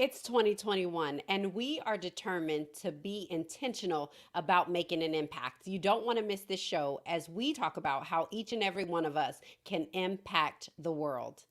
It's 2021, and we are determined to be intentional about making an impact. You don't want to miss this show as we talk about how each and every one of us can impact the world.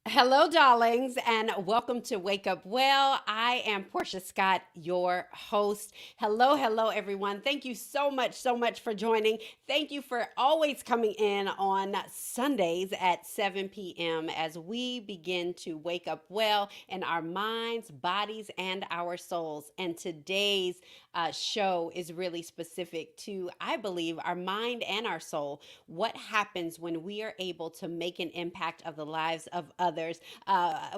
Hello, darlings, and welcome to Wake Up Well. I am Portia Scott, your host. Hello, everyone. Thank you so much for joining. Thank you for always coming in on Sundays at 7 p.m. as we begin to wake up well in our minds, bodies, and our souls. And today's show is really specific to, I believe, our mind and our soul. What happens when we are able to make an impact of the lives of others?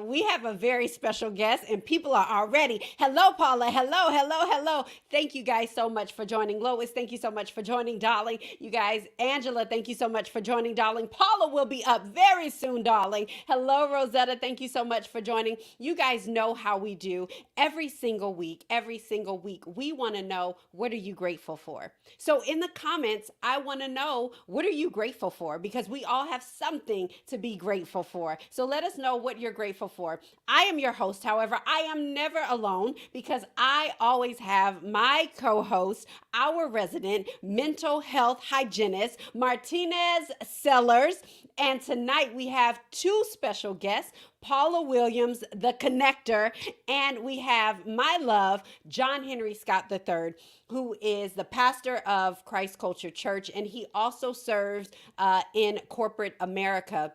We have a very special guest, and people are already. Hello, Paula. Hello. Thank you guys so much for joining. Lois, thank you so much for joining. Darling, you guys. Angela, thank you so much for joining. Darling, Paula will be up very soon, darling. Hello, Rosetta. Thank you so much for joining. You guys know how we do every single week. We want to know, what are you grateful for? So in the comments, I want to know, what are you grateful for? Because we all have something to be grateful for. So let us know what you're grateful for. I am your host. However, I am never alone because I always have my co-host, our resident mental health hygienist, Martinez Sellers. And tonight we have two special guests, Paula Williams, the connector, and we have my love, John Henry Scott III, who is the pastor of Christ Culture Church, and he also serves in corporate America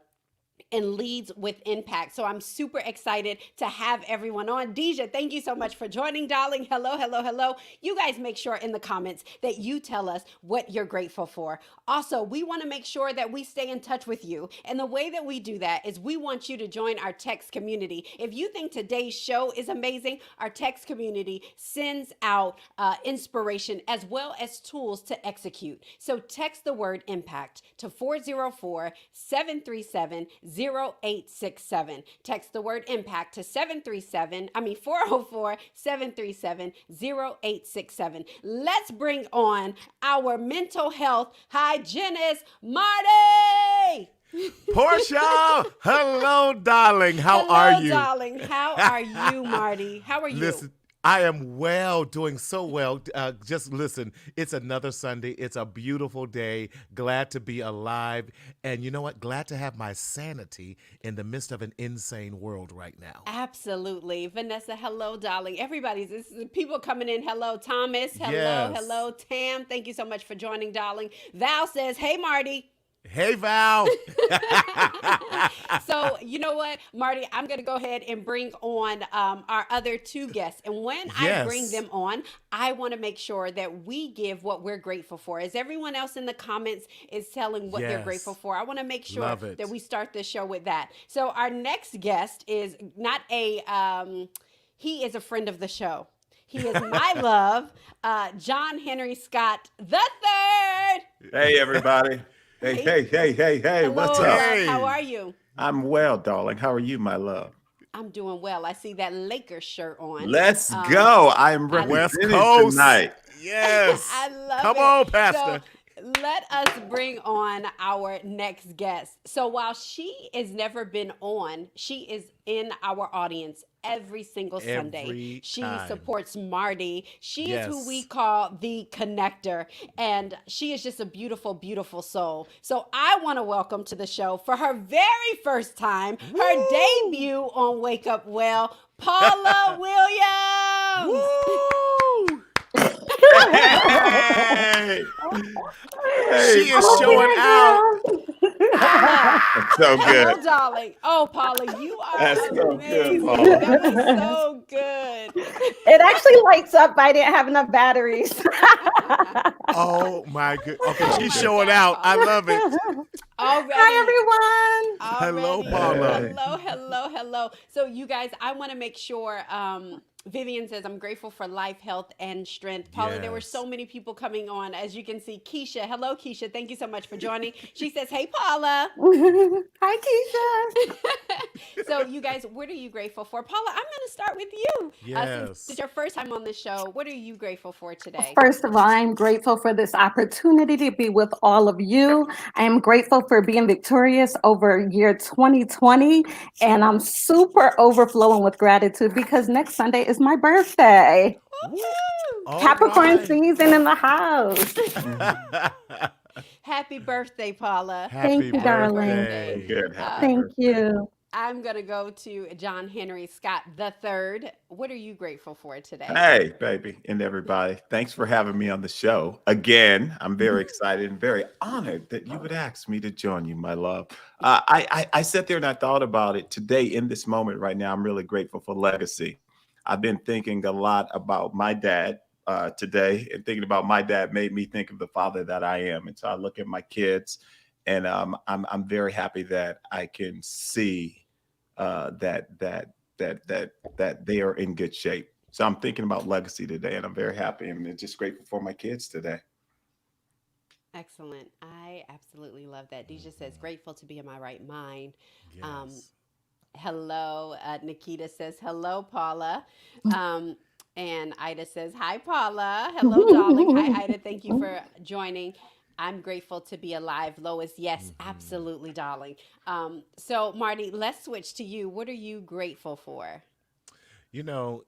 and leads with impact. So I'm super excited to have everyone on. Deja, thank you so much for joining, darling. Hello. You guys make sure in the comments that you tell us what you're grateful for. Also, we want to make sure that we stay in touch with you. And the way that we do that is we want you to join our text community. If you think today's show is amazing, our text community sends out inspiration as well as tools to execute. So text the word impact to 404-737-0867. Text the word impact to 404-737-0867. Let's bring on our mental health hygienist, Marty. Portia, hello, darling. How are you? Hello, darling. How are you, Marty? How are you? Listen, I am well, doing so well. Just listen, it's another Sunday. It's a beautiful day. Glad to be alive. And you know what? Glad to have my sanity in the midst of an insane world right now. Absolutely. Vanessa, hello, darling. This is people coming in. Hello, Thomas. Hello, Tam. Thank you so much for joining, darling. Val says, hey, Marty. Hey, Val. So, you know what, Marty, I'm going to go ahead and bring on our other two guests. And when I bring them on, I want to make sure that we give what we're grateful for. As everyone else in the comments is telling what they're grateful for, I want to make sure that we start this show with that. So our next guest is not he is a friend of the show. He is my love, John Henry Scott III. Hey, everybody. Hey, Hello, what's up? love. How are you? I'm well, darling. How are you, my love? I'm doing well. I see that Lakers shirt on. Let's go. I am West representing Coast tonight. Yes. I love Come it. on, Pastor. So let us bring on our next guest. So while she has never been on, she is in our audience every single Sunday. She supports Marty. She is who we call the connector, and she is just a beautiful, beautiful soul. So I want to welcome to the show for her very first time, her debut on Wake Up Well, Paula Williams. Hey. She is showing out. That's so good. Oh, darling. Oh, Paula, you are That's so amazing. good, Paula. That was so good. It actually lights up, but I didn't have enough batteries. Oh my good. Okay, she's my showing God, out. I love it. Already. Hi, everyone. Hello, Already. Paula. Hello. So you guys, I want to make sure Vivian says, I'm grateful for life, health, and strength. Paula, there were so Yes. many people coming on. As you can see, Keisha. Hello, Keisha. Thank you so much for joining. She says, hey, Paula. Hi, Keisha. So, you guys, what are you grateful for? Paula, I'm going to start with you. Since it's Yes. your first time on the show, what are you grateful for today? First of all, I'm grateful for this opportunity to be with all of you. I am grateful for being victorious over year 2020, and I'm super overflowing with gratitude because next Sunday is my birthday. Woo. Woo-hoo! All Capricorn right. season in the house. Mhm. Happy birthday, Paula. Thank Happy you, Happy darling. So birthday. birthday. good. Happy Um, Thank birthday. you. I'm going to go to John Henry Scott the third. What are you grateful for today? Hey, baby, and everybody. Thanks for having me on the show. Again, I'm very excited and very honored that you would ask me to join you, my love. I sat there and I thought about it today in this moment right now. I'm really grateful for legacy. I've been thinking a lot about my dad today, and thinking about my dad made me think of the father that I am. And so I look at my kids, and I'm very happy that I can see that they are in good shape. So I'm thinking about legacy today, and I'm very happy and just grateful for my kids today. Excellent. I absolutely love that. Deja says, grateful to be in my right mind. Um, Yes. hello. Nikita says, hello, Paula. Um, and Ida says, hi, Paula. Hello, darling. Hi, Ida. Thank you for joining. I'm grateful to be alive. Lois, yes, Hmm. absolutely, darling. So, Marty, let's switch to you. What are you grateful for? You know,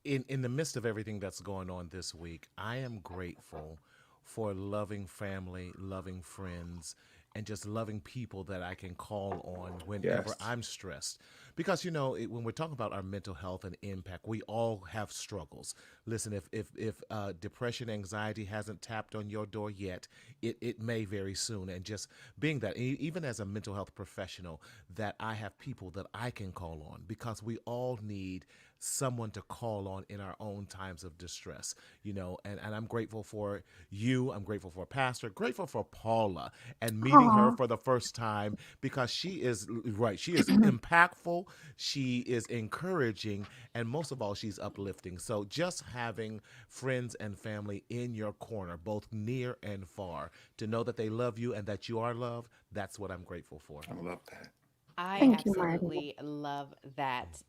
in the midst of everything that's going on this week, I am grateful for loving family, loving friends, and just loving people that I can call on whenever Yes. I'm stressed. Because when we're talking about our mental health and impact, we all have struggles. Listen, if depression, anxiety hasn't tapped on your door yet, it may very soon. And just being that, even as a mental health professional, that I have people that I can call on because we all need someone to call on in our own times of distress, and I'm grateful for you. I'm grateful for Pastor, grateful for Paula and meeting her Aw. for the first time because she is right. She is impactful. She is encouraging. And most of all, she's uplifting. So just having friends and family in your corner, both near and far, to know that they love you and that you are loved, that's what I'm grateful for. I love that. I Thank you, Marty. absolutely love that.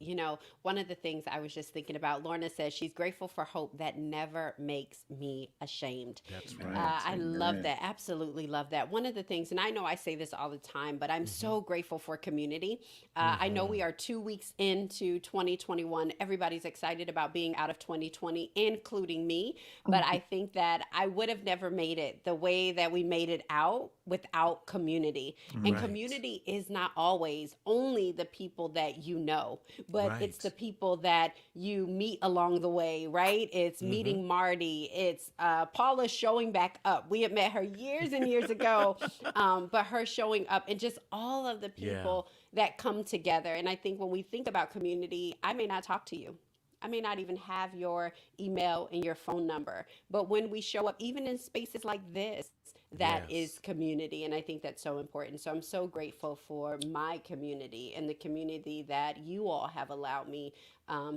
One of the things I was just thinking about, Lorna says she's grateful for hope that never makes me ashamed. That's Amen. right. I love Amen. that. Absolutely love that. One of the things, and I know I say this all the time, but I'm Hmm. so grateful for community. I know Hmm. we are 2 weeks into 2021. Everybody's excited about being out of 2020, including me. But I think that I would have never made it the way that we made it out without community. And Mm. Right. community is not always only the people that you know, but it's the Right. people that you meet along the way, right? It's Hmm. meeting Marty. It's Paula showing back up. We had met her years and years ago, but her showing up and just all of the Yeah. people that come together. And I think when we think about community, I may not talk to you. I may not even have your email and your phone number. But when we show up, even in spaces like this, that is Yes. community. And I think that's so important. So I'm so grateful for my community and the community that you all have allowed me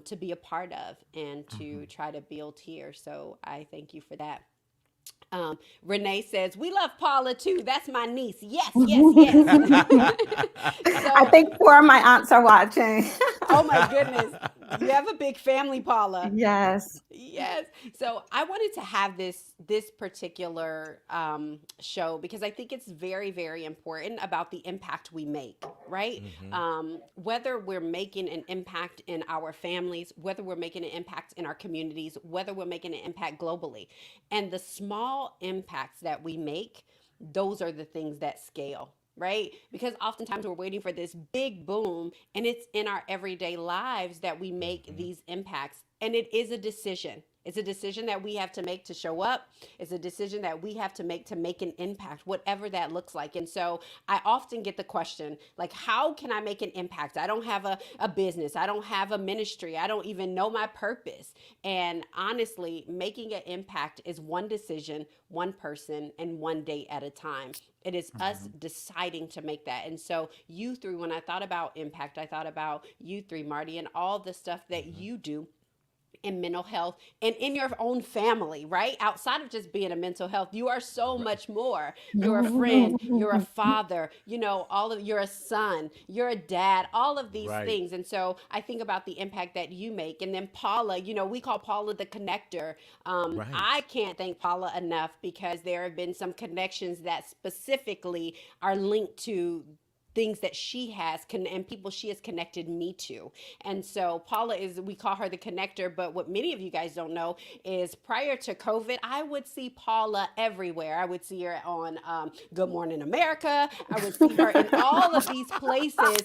to be a part of and to Hmm. try to build here. So I thank you for that. Renee says, we love Paula too. That's my niece. Yes, yes, yes. I So think four of my aunts are watching. oh my goodness. You have a big family, Paula. Yes. Yes. So I wanted to have this particular show because I think it's very, very important about the impact we make, right? Hmm. Whether we're making an impact in our families, whether we're making an impact in our communities, whether we're making an impact globally. And the small impacts that we make, those are the things that scale, right? Because oftentimes we're waiting for this big boom, and it's in our everyday lives that we make Hmm. these impacts. And it is a decision. It's a decision that we have to make to show up. It's a decision that we have to make an impact, whatever that looks like. And so I often get the question, like, how can I make an impact? I don't have a business. I don't have a ministry. I don't even know my purpose. And honestly, making an impact is one decision, one person, and one day at a time. It is us Mhm. deciding to make that. And so, you three, when I thought about impact, I thought about you three, Marty, and all the stuff that Hmm. you do and mental health and in your own family, right? Outside of just being a mental health, you are so Right. much more. You're a friend, you're a father, you're a son, you're a dad, all of these Right. things. And so I think about the impact that you make. And then Paula, we call Paula the connector. I Right. can't thank Paula enough because there have been some connections that specifically are linked to things that she has and people she has connected me to. And so Paula is, we call her the connector, but what many of you guys don't know is prior to COVID, I would see Paula everywhere. I would see her on Good Morning America. I would see her in all of these places,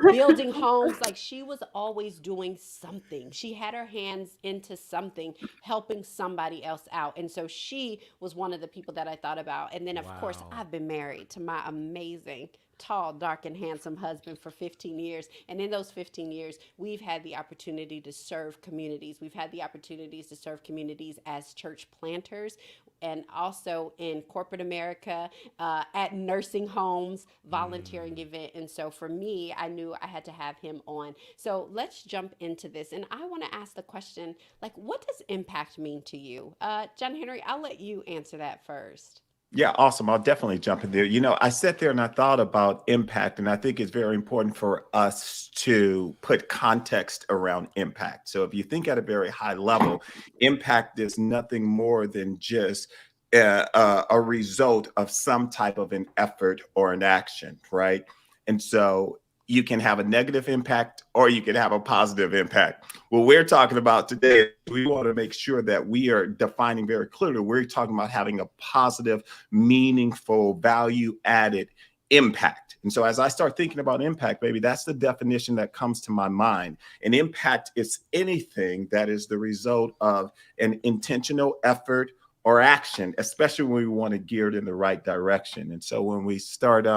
building homes. Like, she was always doing something. She had her hands into something, helping somebody else out. And so she was one of the people that I thought about. And then, of course, Wow. I've been married to my amazing, tall, dark, and handsome husband for 15 years. And in those 15 years, we've had the opportunity to serve communities. We've had the opportunities to serve communities as church planters and also in corporate America, at nursing homes, volunteering Mm. event. And so for me, I knew I had to have him on. So let's jump into this. And I want to ask the question, like, what does impact mean to you? John Henry, I'll let you answer that first. Yeah, awesome. I'll definitely jump in there. I sat there and I thought about impact, and I think it's very important for us to put context around impact. So, if you think at a very high level, impact is nothing more than just a result of some type of an effort or an action, right? And so, you can have a negative impact or you can have a positive impact. What we're talking about today, we want to make sure that we are defining very clearly. We're talking about having a positive, meaningful, value added impact. And so as I start thinking about impact, baby, that's the definition that comes to my mind. An impact is anything that is the result of an intentional effort or action, especially when we want to gear it in the right direction. And so when we start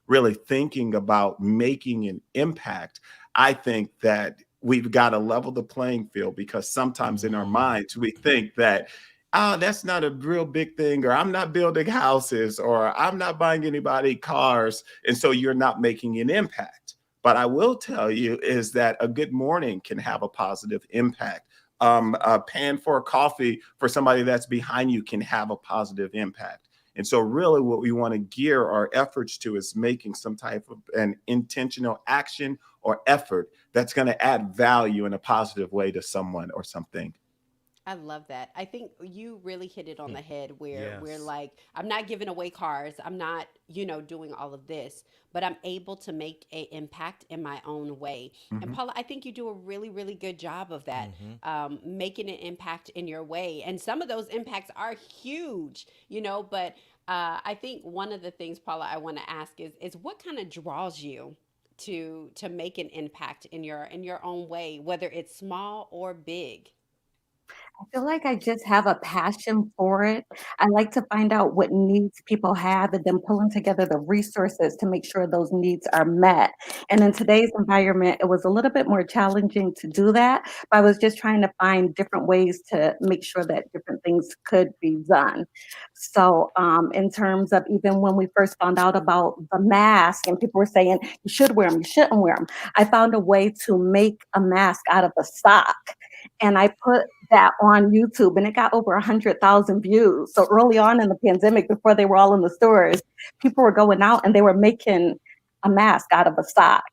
really thinking about making an impact, I think that we've got to level the playing field, because sometimes in our Mm. minds we think that, oh, that's not a real big thing, or I'm not building houses, or I'm not buying anybody cars, and so you're not making an impact. But I will tell you is that a good morning can have a positive impact. A pan for a coffee for somebody that's behind you can have a positive impact. And so, really, what we want to gear our efforts to is making some type of an intentional action or effort that's going to add value in a positive way to someone or something. I love that. I think you really hit it on Mm. the head where we're Yes. like, I'm not giving away cars. I'm not, doing all of this, but I'm able to make a impact in my own way. And Mhm. Paula, I think you do a really, really good job of that, Hmm. making an impact in your way. And some of those impacts are huge, but I think one of the things, Paula, I want to ask is what kind of draws you to make an impact in your own way, whether it's small or big. I feel like I just have a passion for it. I like to find out what needs people have and then pulling together the resources to make sure those needs are met. And in today's environment, it was a little bit more challenging to do that, but I was just trying to find different ways to make sure that different things could be done. So, in terms of even when we first found out about the mask and people were saying, you should wear them, you shouldn't wear them, I found a way to make a mask out of a sock. And I put that on YouTube and it got over 100,000 views. So early on in the pandemic, before they were all in the stores, people were going out and they were making a mask out of a sock.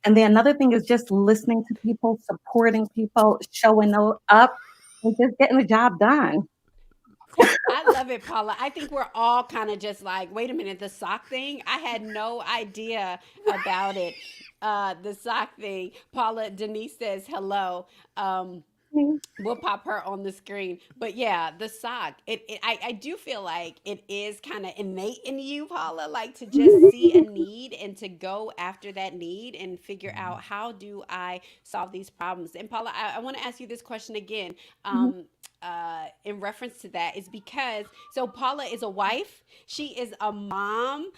And then another thing is just listening to people, supporting people, showing up, and just getting the job done. I love it, Paula. I think we're all kind of just like, wait a minute, the sock thing? I had no idea about it. The sock thing. Paula, Denise says hello. We'll pop her on the screen. But yeah, the sock. I do feel like it is kind of innate in you, Paula, like to just see a need and to go after that need and figure out how do I solve these problems. And Paula, I want to ask you this question again. In reference to that is because so Paula is a wife, she is a mom,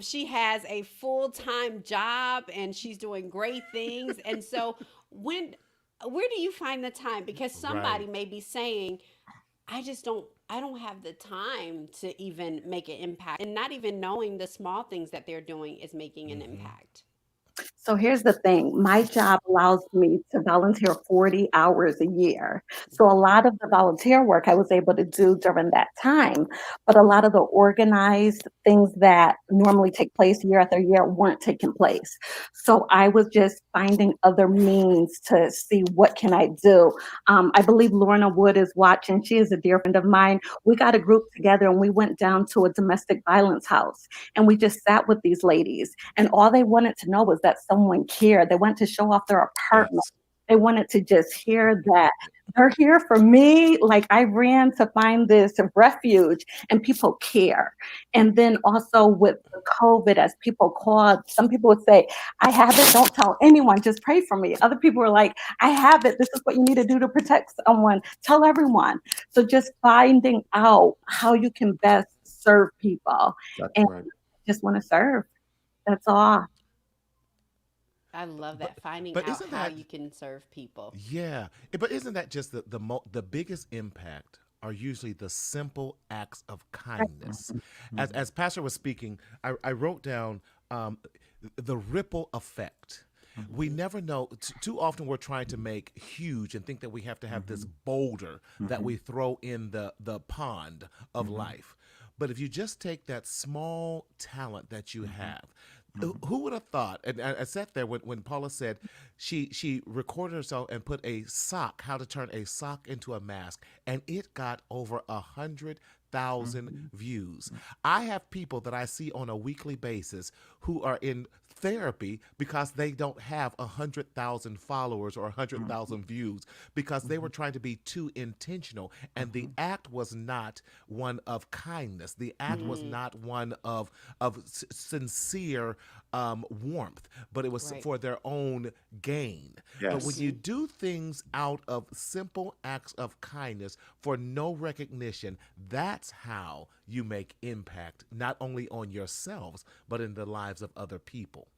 she has a full-time job and she's doing great things. And so when where do you find the time? Because somebody Right. may be saying, I don't have the time to even make an impact, and not even knowing the small things that they're doing is making an Hmm. impact. So here's the thing. My job allows me to volunteer 40 hours a year. So a lot of the volunteer work I was able to do during that time, but a lot of the organized things that normally take place year after year weren't taking place. So I was just finding other means to see what can I do. I believe Lorna Wood is watching. She is a dear friend of mine. We got a group together and we went down to a domestic violence house and we just sat with these ladies and all they wanted to know was that someone cared. They wanted to show off their apartment. Yes. They wanted to just hear that they're here for me. Like I ran to find this refuge and people care. And then also with the COVID, as people called, some people would say, I have it, don't tell anyone, just pray for me. Other people were like, I have it, this is what you need to do to protect someone, tell everyone. So just finding out how you can best serve people. That's And right. just want to serve. That's all. I love that, finding But out isn't how that you can serve people. Yeah, but isn't that just the biggest impact are usually the simple acts of kindness? As Pastor was speaking, I wrote down the ripple effect. We never know. Too often we're trying to make huge and think that we have to have this boulder that we throw in the pond of life. But if you just take that small talent that you have, who would have thought? And I sat there when Paula said she recorded herself and put a sock, how to turn a sock into a mask, and it got over 100,000 views. I have people that I see on a weekly basis who are in therapy because they don't have 100,000 followers or 100,000 views because they were trying to be too intentional, and the act was not one of kindness. The act was not one of sincere warmth, but it was Right. for their own gain. But when Yes. you do things out of simple acts of kindness for no recognition, that's how you make impact, not only on yourselves, but in the lives of other people.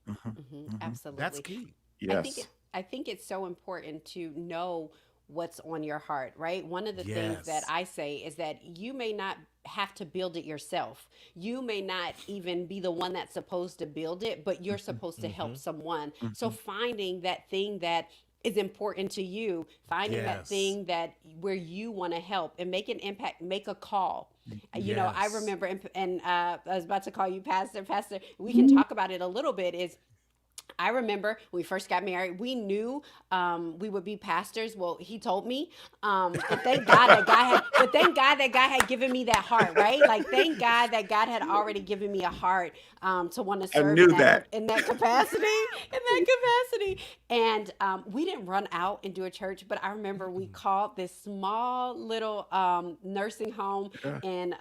Absolutely. That's key. Yes. I think it's so important to know what's on your heart, right? One of the things that Yes. I say is that you may not have to build it yourself. You may not even be the one that's supposed to build it, but you're supposed to help someone. So finding that thing that is important to you, finding that Yes. thing that where you want to help and make an impact, make a call. You know, I Yes. remember, and I was about to call you Pastor. Pastor, we can talk about it a little bit. Is I remember when we first got married, we knew we would be pastors. Well, he told me, but thank God that God had, but thank God that God had given me that heart, right? Like, thank God that God had already given me a heart to want to I serve knew that. in that capacity, in that capacity. And we didn't run out and do a church, but I remember we called this small little nursing home Yeah. in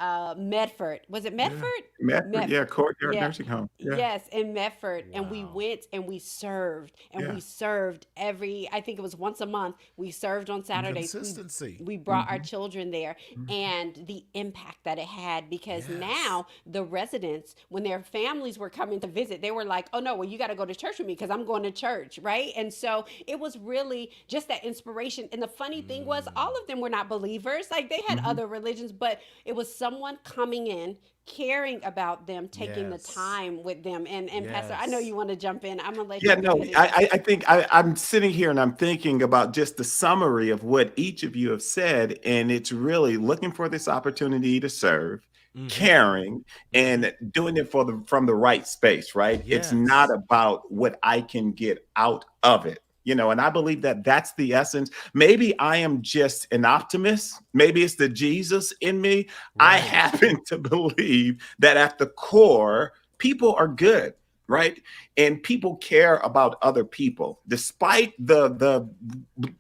Medford. Was it Yeah. Medford? Medford, yeah, Medford. Courtyard Yeah. Nursing Home. Yeah. Yes, in Medford. And we Wow. went and we served. And Yeah. we served I think it was once a month. We served on Saturdays. Consistency. We brought our children there, and the impact that it had, because Yes. now the residents, when their families were coming to visit, they were like, oh no, well, you got to go to church with me because I'm going to church, right? And so it was really just that inspiration. And the funny thing was, all of them were not believers. Like, they had other religions, but it was someone coming in, caring about them, taking the Yes. time with them. And Pastor, I know Yes. you want to jump in. I'm gonna let Yeah, you no, finish. I think I'm sitting here and I'm thinking about just the summary of what each of you have said, and it's really looking for this opportunity to serve, Mm-hmm. caring, Mm-hmm. and doing it from the right space, right? It's not Yes. about what I can get out of it. And I believe that that's the essence. Maybe I am just an optimist. Maybe it's the Jesus in me. I Right. happen to believe that at the core, people are good, right? And people care about other people despite the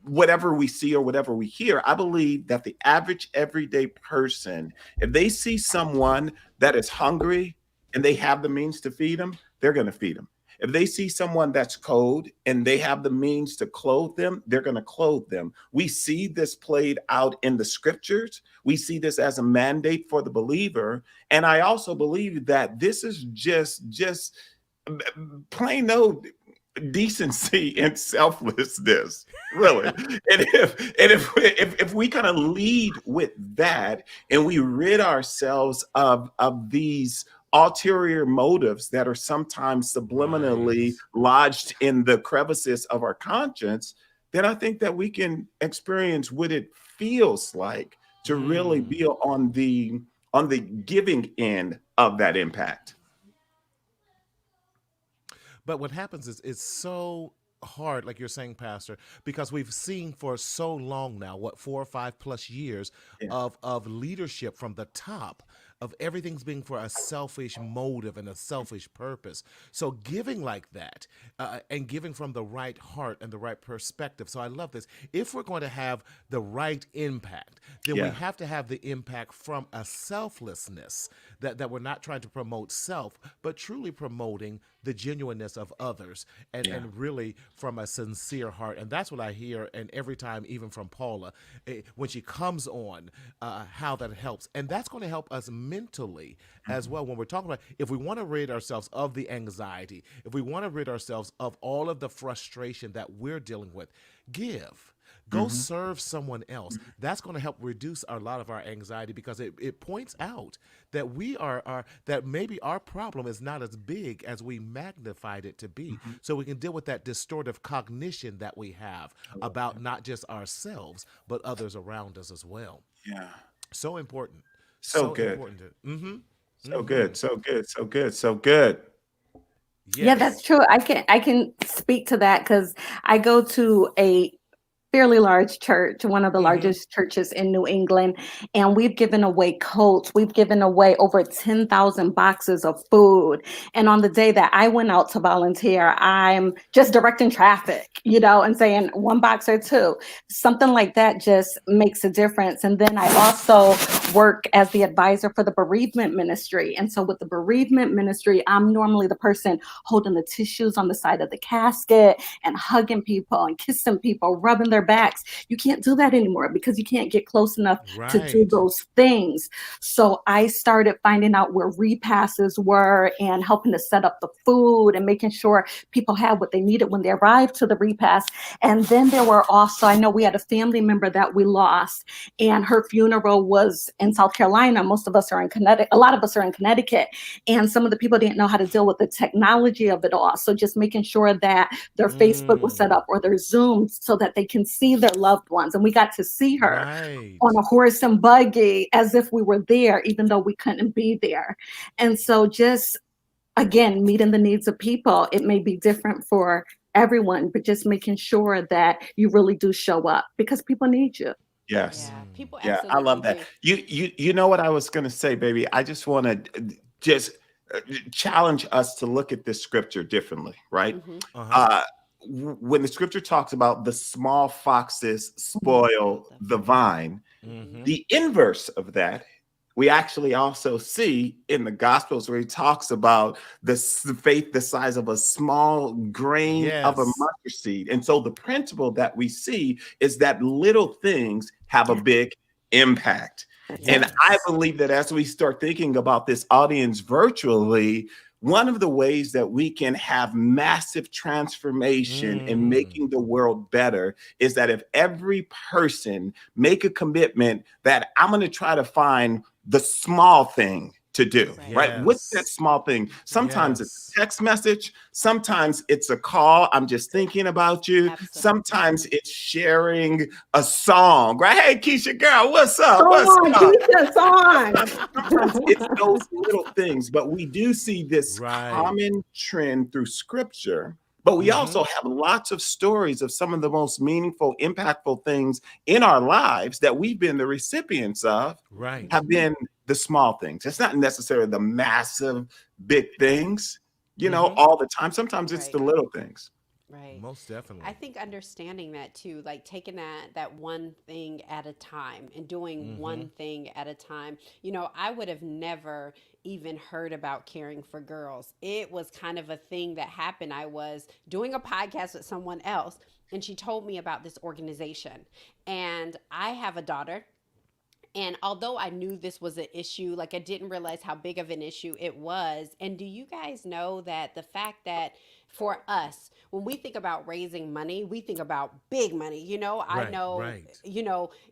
whatever we see or whatever we hear. I believe that the average everyday person, if they see someone that is hungry and they have the means to feed them, they're going to feed them. If they see someone that's cold and they have the means to clothe them, they're going to clothe them. We see this played out in the scriptures. We see this as a mandate for the believer. And I also believe that this is just plain old decency and selflessness, really. And if we kind of lead with that and we rid ourselves of these ulterior motives that are sometimes subliminally Right. lodged in the crevices of our conscience, then I think that we can experience what it feels like to really Mm. be on the giving end of that impact. But what happens is it's so hard, like you're saying, Pastor, because we've seen for so long now, what, 4 or 5 plus years Yeah. of leadership from the top, of everything's being for a selfish motive and a selfish purpose. So giving like that, and giving from the right heart and the right perspective. So I love this. If we're going to have the right impact, then we Yeah. have to have the impact from a selflessness, that we're not trying to promote self, but truly promoting the genuineness of others, Yeah. and really from a sincere heart. And that's what I hear. And every time, even from Paula, when she comes on, how that helps. And that's going to help us mentally as well when we're talking about, if we want to rid ourselves of the anxiety, if we want to rid ourselves of all of the frustration that we're dealing with, give. Go Mhm. serve someone else. That's going to help reduce a lot of our anxiety, because it points out that that maybe our problem is not as big as we magnified it to be. Mhm. So we can deal with that distortive cognition that we have I love about that. not just ourselves, but others around us as well. Yeah. So important. So So good. important. Mm-hmm. So Mm-hmm. good. So good. So good. So good. Yeah, that's Yes. true. I can speak to that because I go to a fairly large church, one of the Mm-hmm. largest churches in New England, and we've given away coats. We've given away over 10,000 boxes of food. And on the day that I went out to volunteer, I'm just directing traffic, and saying one box or two. Something like that just makes a difference. And then I also work as the advisor for the bereavement ministry. And so with the bereavement ministry, I'm normally the person holding the tissues on the side of the casket and hugging people and kissing people, rubbing their backs. You can't do that anymore because you can't get close enough to do Right. those things. So I started finding out where repasses were and helping to set up the food and making sure people had what they needed when they arrived to the repast. And then there were also, I know we had a family member that we lost, and her funeral was in South Carolina. Most of us are in Connecticut. A lot of us are in Connecticut. And some of the people didn't know how to deal with the technology of it all. So just making sure that their Facebook was set Mm. up or their Zoom so that they can see their loved ones. And we got to see her on Right. a horse and buggy as if we were there, even though we couldn't be there. And so just, again, meeting the needs of people, it may be different for everyone, but just making sure that you really do show up because people need you. Yes. Yeah, Mm. people Yeah, I absolutely love that. do. You know what I was going to say, baby? I just want to just challenge us to look at this scripture differently, right? Hmm. Uh-huh. Uh when the scripture talks about the small foxes spoil The the vine, Mm-hmm. the inverse of that we actually also see in the gospels where he talks about the faith the size of a small grain of a Yes. mustard seed. And so the principle that we see is that little things have a Yeah, big impact. that's And it. I Yes. believe that as we start thinking about this audience virtually, one of the ways that we can have massive transformation in Mm. making the world better is that if every person make a commitment that I'm going to try to find the small thing to do, Right. right? What's that Yes. small thing? Sometimes it's Yes. a text message. Sometimes it's a call. I'm just thinking about you. Absolutely. Sometimes it's sharing a song, right? Hey, Keisha, girl, what's up? Come What's on, up? keep this Sometimes it's on. those little things, but we do see this Right. common trend through scripture. But we Mm-hmm. also have lots of stories of some of the most meaningful, impactful things in our lives that we've been the recipients of Right. have been the small things. It's not necessarily the massive, big things, Mm-hmm. all the time. Sometimes it's the Right. little things. Right. Most I definitely. think understanding that too, like taking that one thing at a time and doing Mm-hmm. one thing at a time. I would have never even heard about caring for girls. It was kind of a thing that happened. I was doing a podcast with someone else, and she told me about this organization. And I have a daughter, and although I knew this was an issue, like I didn't realize how big of an issue it was. And do you guys know that the fact that for us, when we think about raising money, we think about big money. I Right, know, right.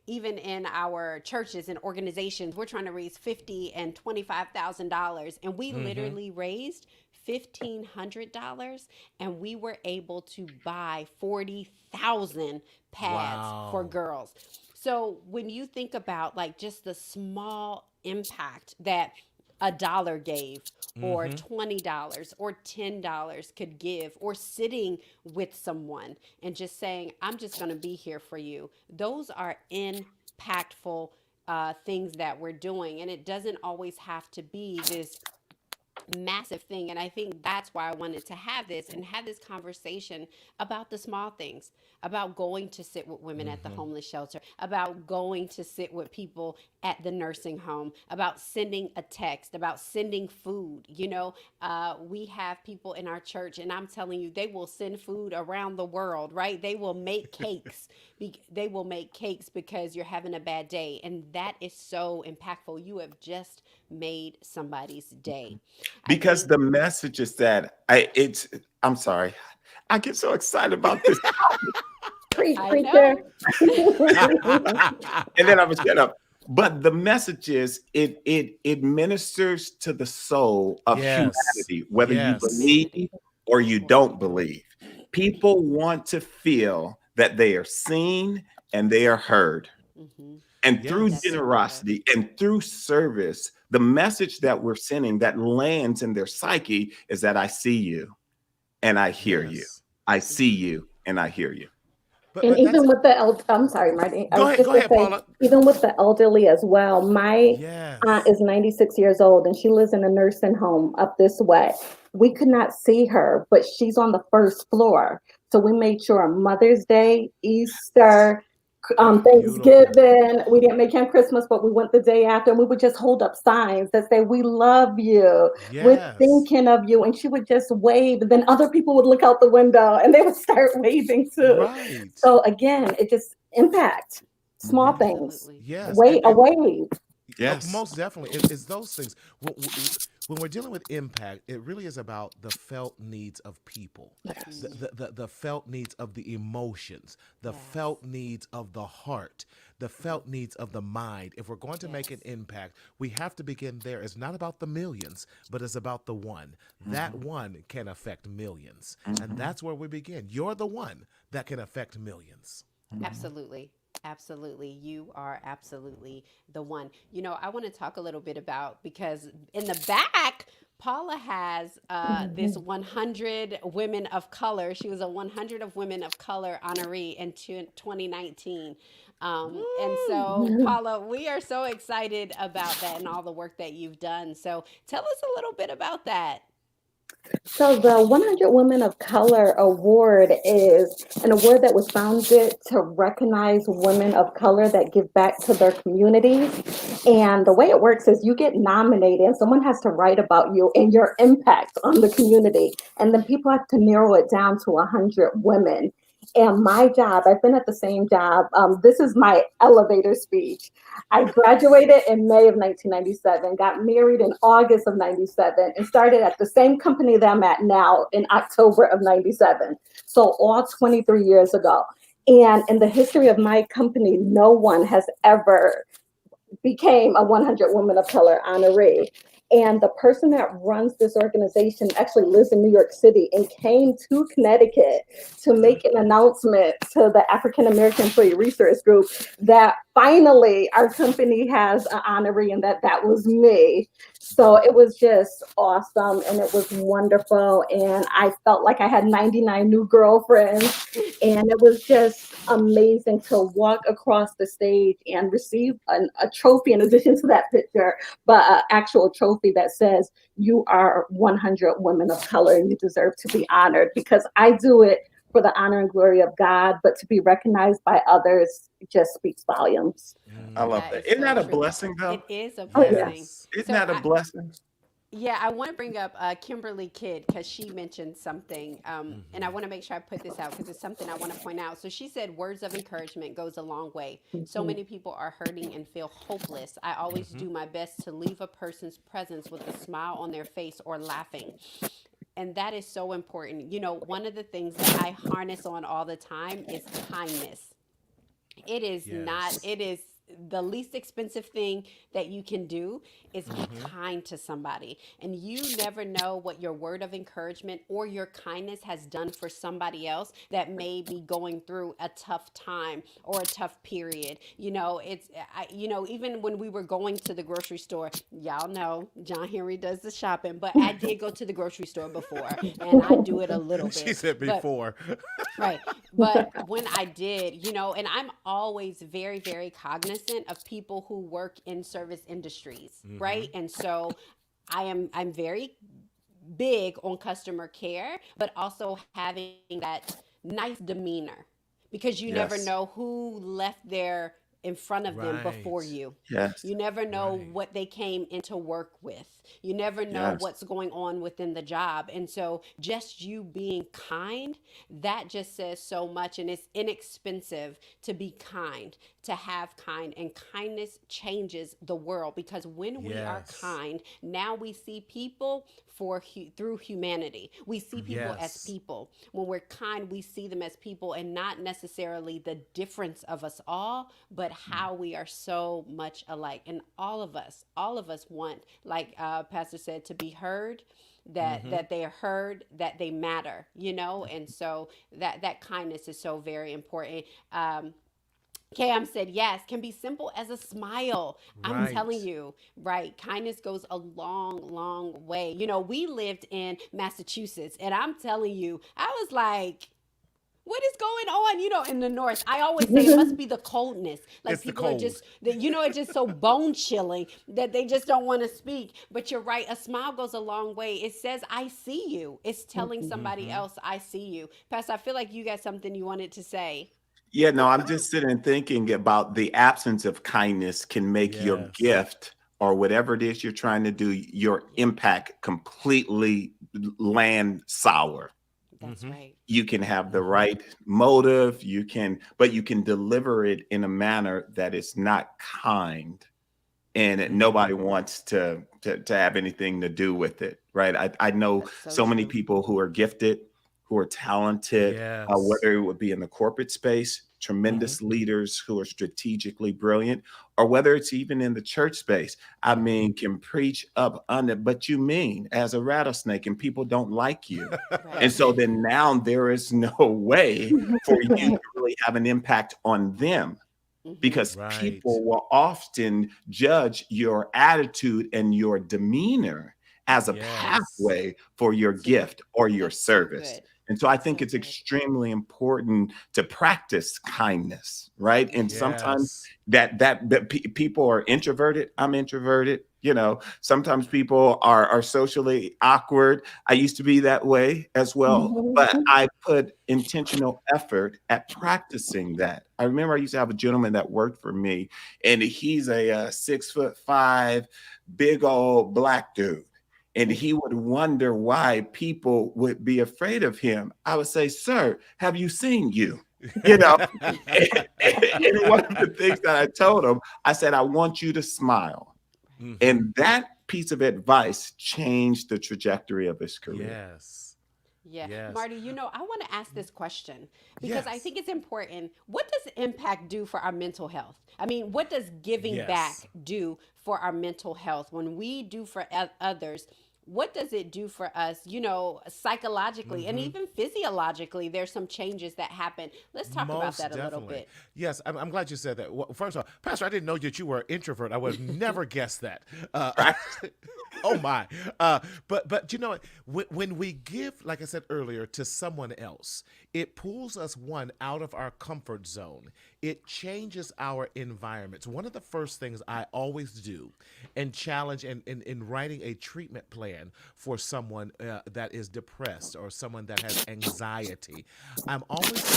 even in our churches and organizations, we're trying to raise $50,000 and $25,000, and we Mm-hmm. literally raised $1,500, and we were able to buy 40,000 pads for Wow. girls. So when you think about like just the small impact that a dollar gave, or Mm-hmm. $20 or $10 could give, or sitting with someone and just saying, I'm just going to be here for you, those are impactful things that we're doing. And it doesn't always have to be this massive thing. And I think that's why I wanted to have this and have this conversation about the small things, about going to sit with women at the Mm-hmm. homeless shelter, about going to sit with people at the nursing home, about sending a text, about sending food. We have people in our church, and I'm telling you, they will send food around the world, right? They will make cakes. They will make cakes because you're having a bad day. And that is so impactful. You have just made somebody's day. I Because think the message is that I'm sorry. I get so excited about this. Preach, I preacher. know. And then I'm gonna shut up. But the message is it ministers to the soul of Yes. humanity, whether you Yes. believe Humanity. or you don't believe. People want to feel that they are seen and they are heard. Hmm. And through That's Yes. so good. generosity and through service, the message that we're sending that lands in their psyche is that I see you and I hear you. Yes. I see Hmm. you and I hear you. But And but that's even with the I'm sorry, Marty. I go was ahead. just Go gonna ahead, say, Paula. even with the elderly as well. My aunt Yes. is 96 years old, and she lives in a nursing home up this way. We could not see her, but she's on the first floor. So we made sure on Mother's Day, Easter, Beautiful. Thanksgiving. We didn't make him Christmas, but we went the day after, and we would just hold up signs that say, "We love you. We're Yes. thinking of you." And she would just wave, and then other people would look out the window and they would start waving too. Right. So again, it just impact small Mhm. things. Absolutely. Yes. Wait, a wave. Yes. Most definitely. It's those things. When we're dealing with impact, it really is about the felt needs of people, the, Hmm. the, the, the felt needs of the emotions, the Yes. felt needs of the heart, the felt needs of the mind. If we're going to make an Yes. impact, we have to begin there. It's not about the millions, but it's about the one. That Mhm. one can affect millions. And Mhm. that's where we begin. You're the one that can affect millions. Mhm. Absolutely. Absolutely. You are absolutely the one. I want to talk a little bit about, because in the back, Paula has this Mhm. 100 women of color. She was a 100 of women of color honoree in 2019. And Woo! so, Paula, we are so excited about that and all the work that you've done. So, tell us a little bit about that. So the 100 Women of Color Award is an award that was founded to recognize women of color that give back to their communities. And the way it works is you get nominated and someone has to write about you and your impact on the community. And then people have to narrow it down to 100 women. And my job, I've been at the same job. This is my elevator speech. I graduated in May of 1997, got married in August of 97, and started at the same company that I'm at now in October of 97. So, all 23 years ago. And in the history of my company, no one has ever became a 100 Women of Color honoree. And the person that runs this organization actually lives in New York City and came to Connecticut to make an announcement to the African American Employee Resource Group that finally our company has an honoree, and that was me. So it was just awesome and it was wonderful. And I felt like I had 99 new girlfriends, and it was just amazing to walk across the stage and receive a trophy in addition to that picture, but an actual trophy that says you are 100 women of color and you deserve to be honored, because I do it for the honor and glory of God, but to be recognized by others just speaks volumes. I Mm, love That that. is Isn't so that a true. blessing though? It is a Oh yeah. blessing. yes. Isn't So, that a blessing? yeah, I want to bring up Kimberly Kidd because she mentioned something, and I Hmm. want to make sure I put this out because it's something I want to point out. So she said, "Words of encouragement goes a long way. So Mhm. many people are hurting and feel hopeless. I always Hmm. do my best to leave a person's presence with a smile on their face or laughing." And that is so important. You know, one of the things that I harness on all the time is kindness. It is not, Yes. it is the least expensive thing that you can do is be Mm-hmm. kind to somebody. And you never know what your word of encouragement or your kindness has done for somebody else that may be going through a tough time or a tough period. You know, even when we were going to the grocery store, y'all know John Henry does the shopping, but I did go to the grocery store before and I do it a little She bit. said But before. right. But when I did, you know, and I'm always very, very cognizant of people who work in service industries, Mm-hmm. right? And so I'm very big on customer care, but also having that nice demeanor because you never Yes. know who left there in front of them before Right. you. Yes. You never know Right. what they came into work with. You never know Yes. what's going on within the job. And so, just you being kind, that just says so much. And it's inexpensive to be kind, to have kind. And kindness changes the world because when we are Yes. kind, now we see people through humanity. We see people as Yes. people. When we're kind, we see them as people and not necessarily the difference of us all, but how we are so much alike. And all of us want, like Pastor said, to be heard, Mm-hmm. that they are heard, that they matter, you know. And so that kindness is so very important. Cam said, yes, can be simple as a smile. I'm telling Right. you, right? Kindness goes a long, long way. You know, we lived in Massachusetts, and I'm telling you, I was like, what is going on, you know, in the north? I always say it must be the coldness. Like It's the people are cold. just, you know, it's just so bone chilling that they just don't want to speak. But you're right. A smile goes a long way. It says, I see you. It's telling somebody Mm-hmm. else, I see you. Pastor, I feel like you got something you wanted to say. Yeah, no, I'm just sitting thinking about the absence of kindness can make your Yes. gift or whatever it is you're trying to do, your Yeah, impact completely land sour. that's Mm-hmm. right. You can have the Mm-hmm. right motive, but you can deliver it in a manner that is not kind and nobody Mm. wants to have anything to do with it, right? I know That's so so many true. people who are gifted, who are talented, Yes. whether it would be in the corporate space, Mm-hmm. tremendous leaders who are strategically brilliant, or whether it's even in the church space. I Mm-hmm. mean, can preach up under, but you mean as a rattlesnake, and people don't like you. And Right. so then now there is no way for you to really have an impact on them Mm-hmm. because Right. people will often judge your attitude and your demeanor as a Yes. pathway for your To gift or your that's so service. good. And so I That's think so it's good. extremely important to practice kindness, right? And Yes. sometimes Yes. people are introverted. I'm introverted. You know, sometimes people are socially awkward. I used to be that way as well, but I put intentional effort at practicing that. I remember I used to have a gentleman that worked for me, and he's a 6'5", big old black dude. And he would wonder why people would be afraid of him. I would say, "Sir, have you seen you?" You know, and one of the things that I told him, I said, "I want you to smile." Mm-hmm. And that piece of advice changed the trajectory of his career. Yes. Yeah. Yes. Marty, you know, I want to ask this question because I Yes. think it's important. What does impact do for our mental health? I mean, what does giving Yes. back do for our mental health? When we do for others, what does it do for us, you know, psychologically and Mm-hmm. even physiologically? There's some changes that happen. Let's talk about Most that a little definitely. bit. Yes, I'm glad you said that. Well, first of all, Pastor, I didn't know that you were an introvert. I would have never guessed that. Right? Oh my! But you know what? When we give, like I said earlier, to someone else, it pulls us one out of our comfort zone. It changes our environments. One of the first things I always do, and challenge in writing a treatment plan for someone that is depressed or someone that has anxiety, I'm always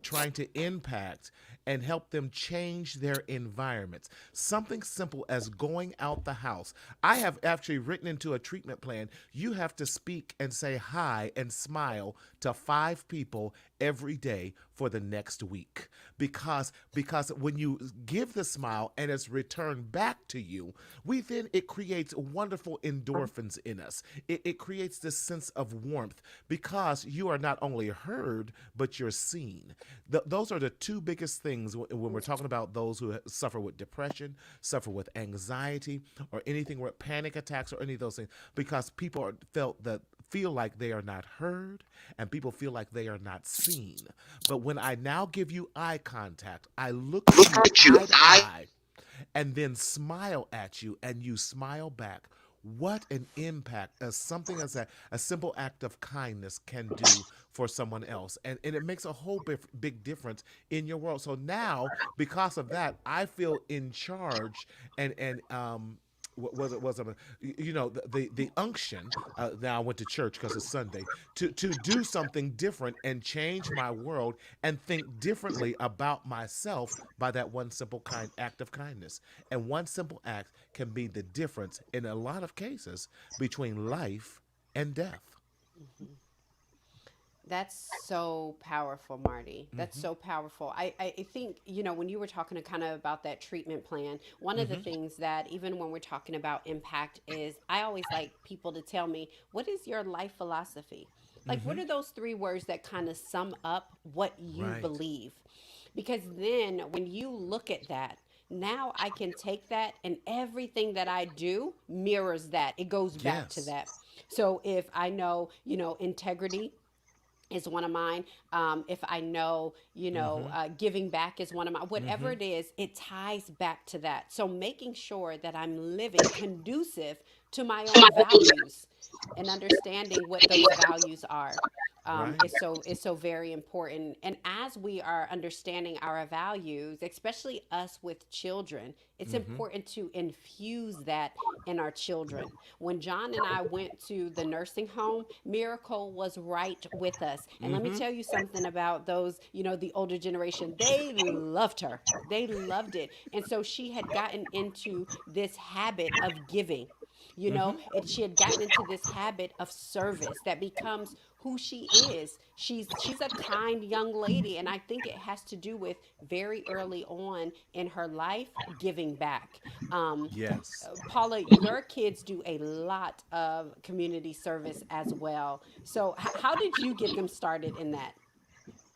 trying to impact and help them change their environments. Something simple as going out the house. I have actually written into a treatment plan, you have to speak and say hi and smile to 5 people every day for the next week. Because when you give the smile and it's returned back to you, it creates wonderful endorphins in us. It creates this sense of warmth because you are not only heard, but you're seen. Those are the two biggest things when we're talking about those who suffer with depression, suffer with anxiety, or anything with panic attacks or any of those things, because people feel like they are not heard and people feel like they are not seen. But when I now give you eye contact, I look at you eye to eye and then smile at you and you smile back. What an impact something as a simple act of kindness can do for someone else. And it makes a whole big difference in your world. So now, because of that, I feel in charge and what was it? The unction. Now I went to church because it's Sunday to do something different and change my world and think differently about myself by that one simple act of kindness. And one simple act can be the difference in a lot of cases between life and death. Mm-hmm. That's so powerful, Marty. That's so powerful. I think, when you were talking to kind of about that treatment plan, one of the things that even when we're talking about impact is I always like people to tell me, what is your life philosophy? Like, what are those 3 words that kind of sum up what you Right. believe? Because then when you look at that, now I can take that and everything that I do mirrors that. It goes back to Yes. that. So if I know, integrity is one of mine. If I know, giving back is one of my, whatever it is, it ties back to that. So making sure that I'm living conducive to my own values and understanding what those values are Right. is so very important. And as we are understanding our values, especially us with children, it's important to infuse that in our children. When John and I went to the nursing home, Miracle was right with us. And let me tell you something about those, the older generation. They loved her. They loved it. And so she had gotten into this habit of giving, and she had gotten into this habit of service that becomes who she is. She's a kind young lady, and I think it has to do with very early on in her life giving back. Yes. Paula, your kids do a lot of community service as well. So how did you get them started in that?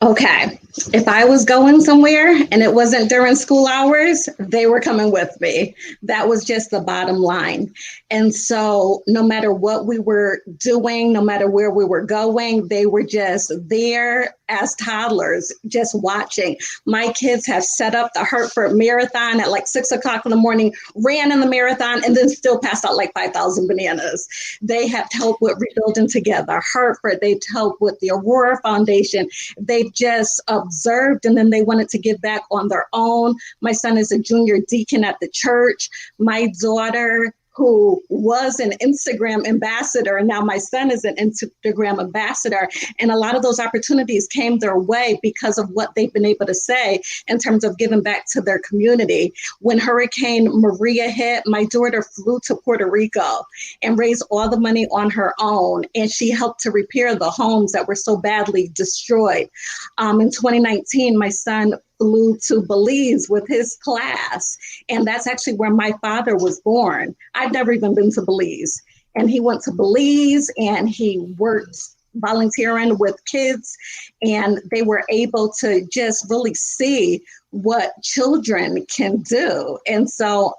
Okay. If I was going somewhere and it wasn't during school hours, they were coming with me. That was just the bottom line. And so, no matter what we were doing, no matter where we were going, they were just there as toddlers, just watching. My kids have set up the Hartford Marathon at like 6 o'clock in the morning, ran in the marathon, and then still passed out like 5,000 bananas. They have helped with Rebuilding Together Hartford. They've helped with the Aurora Foundation. They just observed and then they wanted to give back on their own. My son is a junior deacon at the church. My daughter, who was an Instagram ambassador, and now my son is an Instagram ambassador. And a lot of those opportunities came their way because of what they've been able to say in terms of giving back to their community. When Hurricane Maria hit, my daughter flew to Puerto Rico and raised all the money on her own. And she helped to repair the homes that were so badly destroyed. In 2019, my son flew to Belize with his class. And that's actually where my father was born. I'd never even been to Belize. And he went to Belize and he worked volunteering with kids. And they were able to just really see what children can do. And so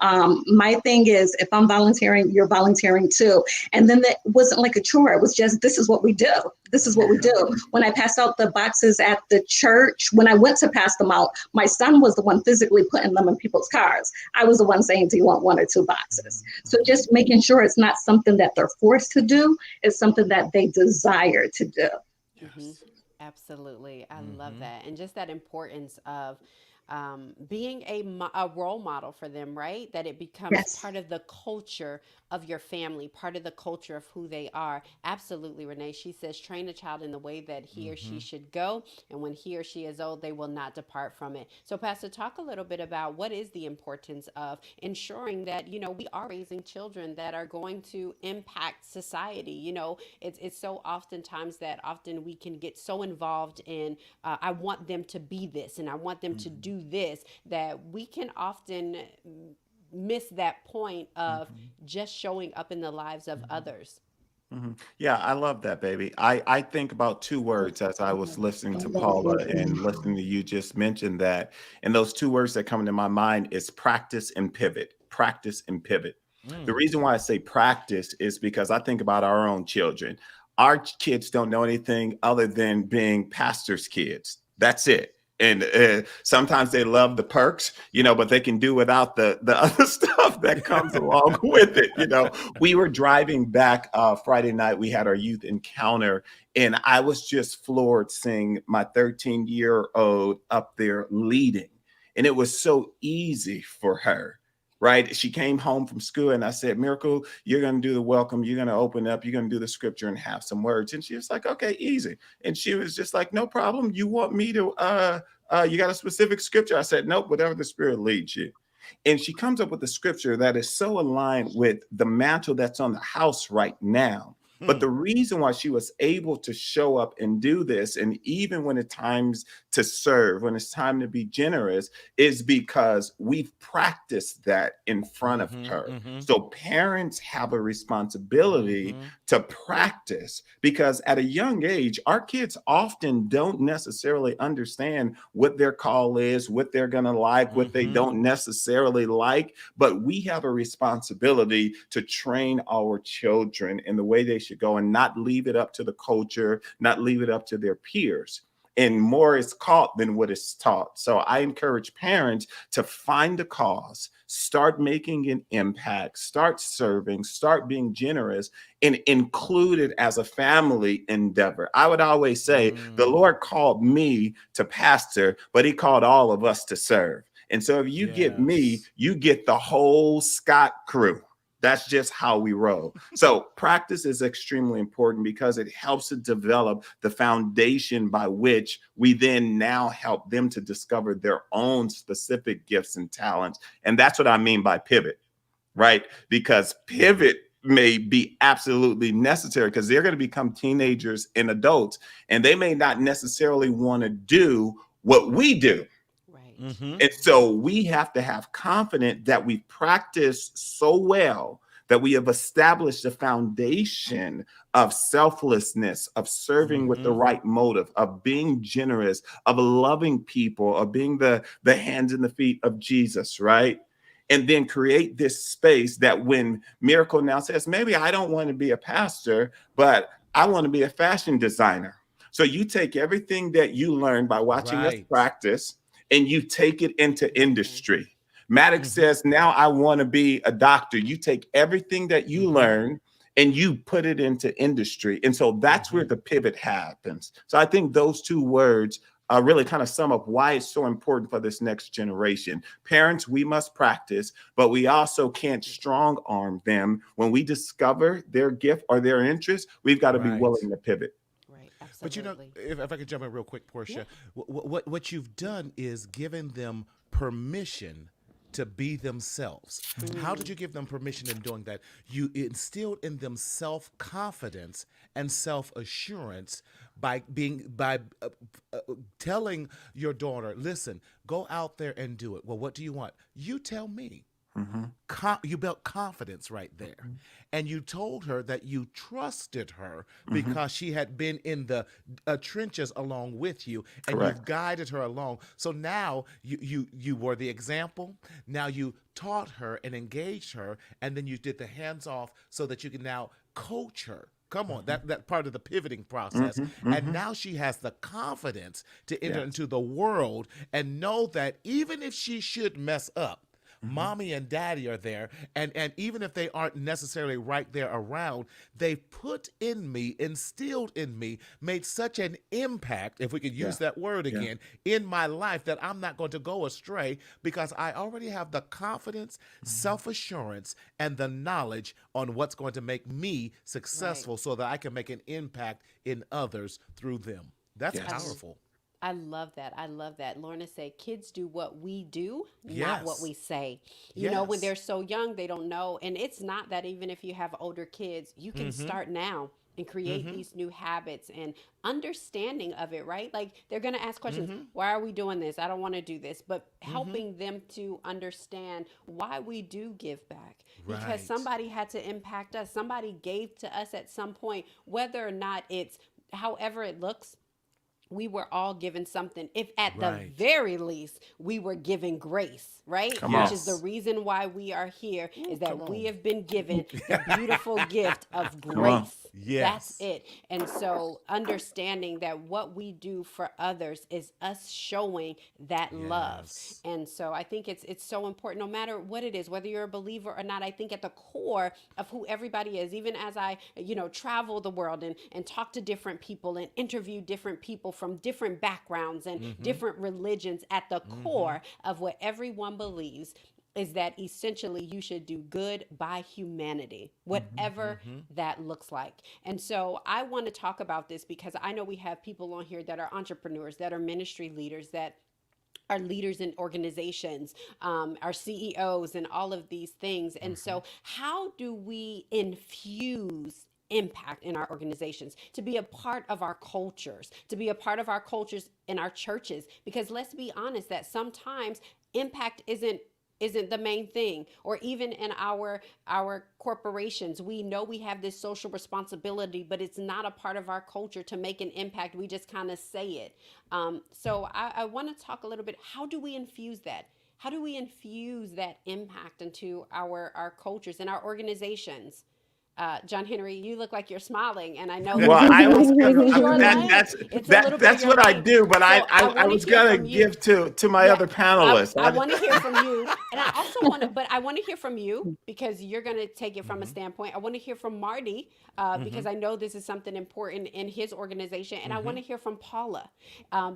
my thing is, if I'm volunteering, you're volunteering too. And then that wasn't like a chore. It was just, this is what we do. This is what we do. When I passed out the boxes at the church, when I went to pass them out, my son was the one physically putting them in people's cars. I was the one saying, do you want 1 or 2 boxes? So just making sure it's not something that they're forced to do. It's something that they desire to do. Mm-hmm. Yes. Absolutely. I love Mm-hmm. that. And just that importance of being a role model for them, right? That it becomes Yes. part of the culture of your family, part of the culture of who they are. Absolutely, Renee. She says, train a child in the way that he or she Mm-hmm. should go. And when he or she is old, they will not depart from it. So, Pastor, talk a little bit about what is the importance of ensuring that, we are raising children that are going to impact society. It's so oftentimes that often we can get so involved in, I want them to be this and I want them to Mm-hmm. do this, that we can often miss that point of Mm-hmm. just showing up in the lives of Mm-hmm. others. Hmm. Yeah, I love that, baby. I think about two words as I was listening to Paula and listening to you just mention that. And those two words that come into my mind is practice and pivot. Practice and pivot. The Mm. reason why I say practice is because I think about our own children. Our kids don't know anything other than being pastors' kids. That's it. And sometimes they love the perks, but they can do without the other stuff that comes along with it. We were driving back Friday night. We had our youth encounter, and I was just floored seeing my 13-year-old up there leading. And it was so easy for her, right? She came home from school, and I said, Miracle, you're going to do the welcome. You're going to open up. You're going to do the scripture and have some words. And she was like, okay, easy. And she was just like, no problem. You want me to, you got a specific scripture? I said, nope, whatever the Spirit leads you. And she comes up with a scripture that is so aligned with the mantle that's on the house right now. But Hmm. the reason why she was able to show up and do this, and even when it's times to serve, when it's time to be generous, is because we've practiced that in front of Mm-hmm. her. Mm-hmm. So parents have a responsibility Mm-hmm. to practice, because at a young age, our kids often don't necessarily understand what their call is, what they're going to like, what they Mm-hmm. don't necessarily like. But we have a responsibility to train our children in the way they should go and not leave it up to the culture, not leave it up to their peers. And more is caught than what is taught. So I encourage parents to find a cause, start making an impact, start serving, start being generous, and include it as a family endeavor. I would always say the Mm. Lord called me to pastor, but he called all of us to serve. And so if you get me, Yes. you get the whole Scott crew. That's just how we roll. So practice is extremely important because it helps to develop the foundation by which we then now help them to discover their own specific gifts and talents. And that's what I mean by pivot, right? Because Mm-hmm. pivot may be absolutely necessary because they're going to become teenagers and adults, and they may not necessarily want to do what we do. Right. Mm-hmm. And so we have to have confidence that we practice so well that we have established a foundation of selflessness, of serving with the Mm-hmm. right motive, of being generous, of loving people, of being the hands and the feet of Jesus, right? And then create this space that when Miracle now says, maybe I don't want to be a pastor, but I want to be a fashion designer. So you take everything that you learned by watching us Right. practice and you take it into Amazing. industry. Maddox Mm-hmm. says, now I want to be a doctor. You take everything that you Mm-hmm. learn and you put it into industry. And so that's Mm-hmm. where the pivot happens. So I think those two words really kind of sum up why it's so important for this next generation. Parents, we must practice, but we also can't strong arm them. When we discover their gift or their interest, we've got to be Right. willing to pivot. Right. But Absolutely. if I could jump in real quick, Yeah. Portia, what you've done is given them permission to be themselves. How did Mm. you give them permission in doing that? You instilled in them self confidence and self assurance by telling your daughter, listen, go out there and do it. Well, what do you want? You tell me. Mhm, You built confidence right there. mhm, And you told her that you trusted her mhm. because she had been in the trenches along with you, and you've Correct. guided her along. So now you were the example. Now you taught her and engaged her, and then you did the hands off so that you can now coach her. Come on, Mhm, that part of the pivoting process. mhm, And mhm. now she has the confidence to enter Yes. into the world and know that even if she should mess up, Mommy and daddy are there. And even if they aren't necessarily right there around, they've put in me, instilled in me, made such an impact, if we could Yeah. use that word Yeah. again, in my life that I'm not going to go astray because I already have the confidence, self-assurance, and the knowledge on what's going to make me Right. successful so that I can make an impact in others through them. That's I, Yes. powerful. I love that. I love that. Lorna said, kids do what we do, not what Yes. we say. You know, when Yes. they're so young, they don't know. And it's not that even if you have older kids, you can Mm-hmm. start now and create Mm-hmm. these new habits and understanding of it, right? Like they're going to ask questions. Mm-hmm. Why are we doing this? I don't want to do this. But Mm-hmm. helping them to understand why we do give back because Right. somebody had to impact us. Somebody gave to us at some point, whether or not it's however it looks, we were all given something. If at the Right. very least we were given grace, right? Come Which on. is the Yes. reason why we are here, Ooh, is come that we on. have been given the beautiful gift of Come on. grace. That's Yes. it. And so understanding that what we do for others is us showing that love. Yes. And so I think it's so important, no matter what it is, whether you're a believer or not. I think at the core of who everybody is, even as I, travel the world and talk to different people and interview different people from different backgrounds and Mm-hmm. different religions, at the Mm-hmm. core of what everyone believes is that essentially you should do good by humanity, whatever Mm-hmm. that looks like. And so I want to talk about this because I know we have people on here that are entrepreneurs, that are ministry leaders, that are leaders in organizations, our CEOs, and all of these things. And Mm-hmm. so, how do we infuse impact in our organizations, to be a part of our cultures, to be a part of our cultures in our churches? Because let's be honest, that sometimes impact isn't the main thing, or even in our corporations, we know we have this social responsibility, but it's not a part of our culture to make an impact. We just kind of say it. So I want to talk a little bit, how do we infuse that? How do we infuse that impact into our cultures and our organizations? John Henry, you look like you're smiling, and I know Well, this is I was like, gonna it's your that lane. that's It's a that little bit of that's your what I lane. do, but So I I want to was hear gonna from you. give to my Yeah, other panelists. I want to hear from you, and I also want to, but I want to hear from you because you're going to take it from a Mm-hmm. standpoint. I want to hear from Marty Mm-hmm. because I know this is something important in his organization, and I want Mm-hmm. to hear from Paula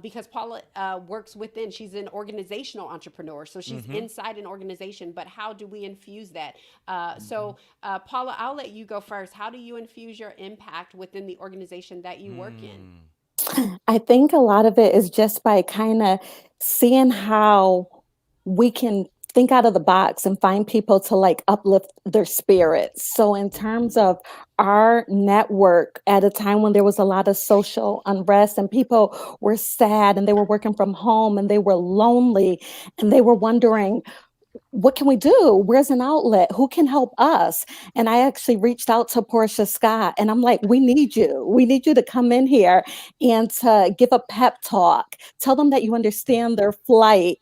because Paula works within. She's an organizational entrepreneur, so she's Mm-hmm. inside an organization. But how do we infuse that? Mm-hmm. Paula, I'll let you go first. How do you infuse your impact within the organization that you work in? Mm. I think a lot of it is just by kind of seeing how we can think out of the box and find people to like uplift their spirits. So, in terms of our network, at a time when there was a lot of social unrest and people were sad and they were working from home and they were lonely and they were wondering, what can we do? Where's an outlet? Who can help us? And I actually reached out to Portia Scott and I'm like, we need you. We need you to come in here and to give a pep talk. Tell them that you understand their plight.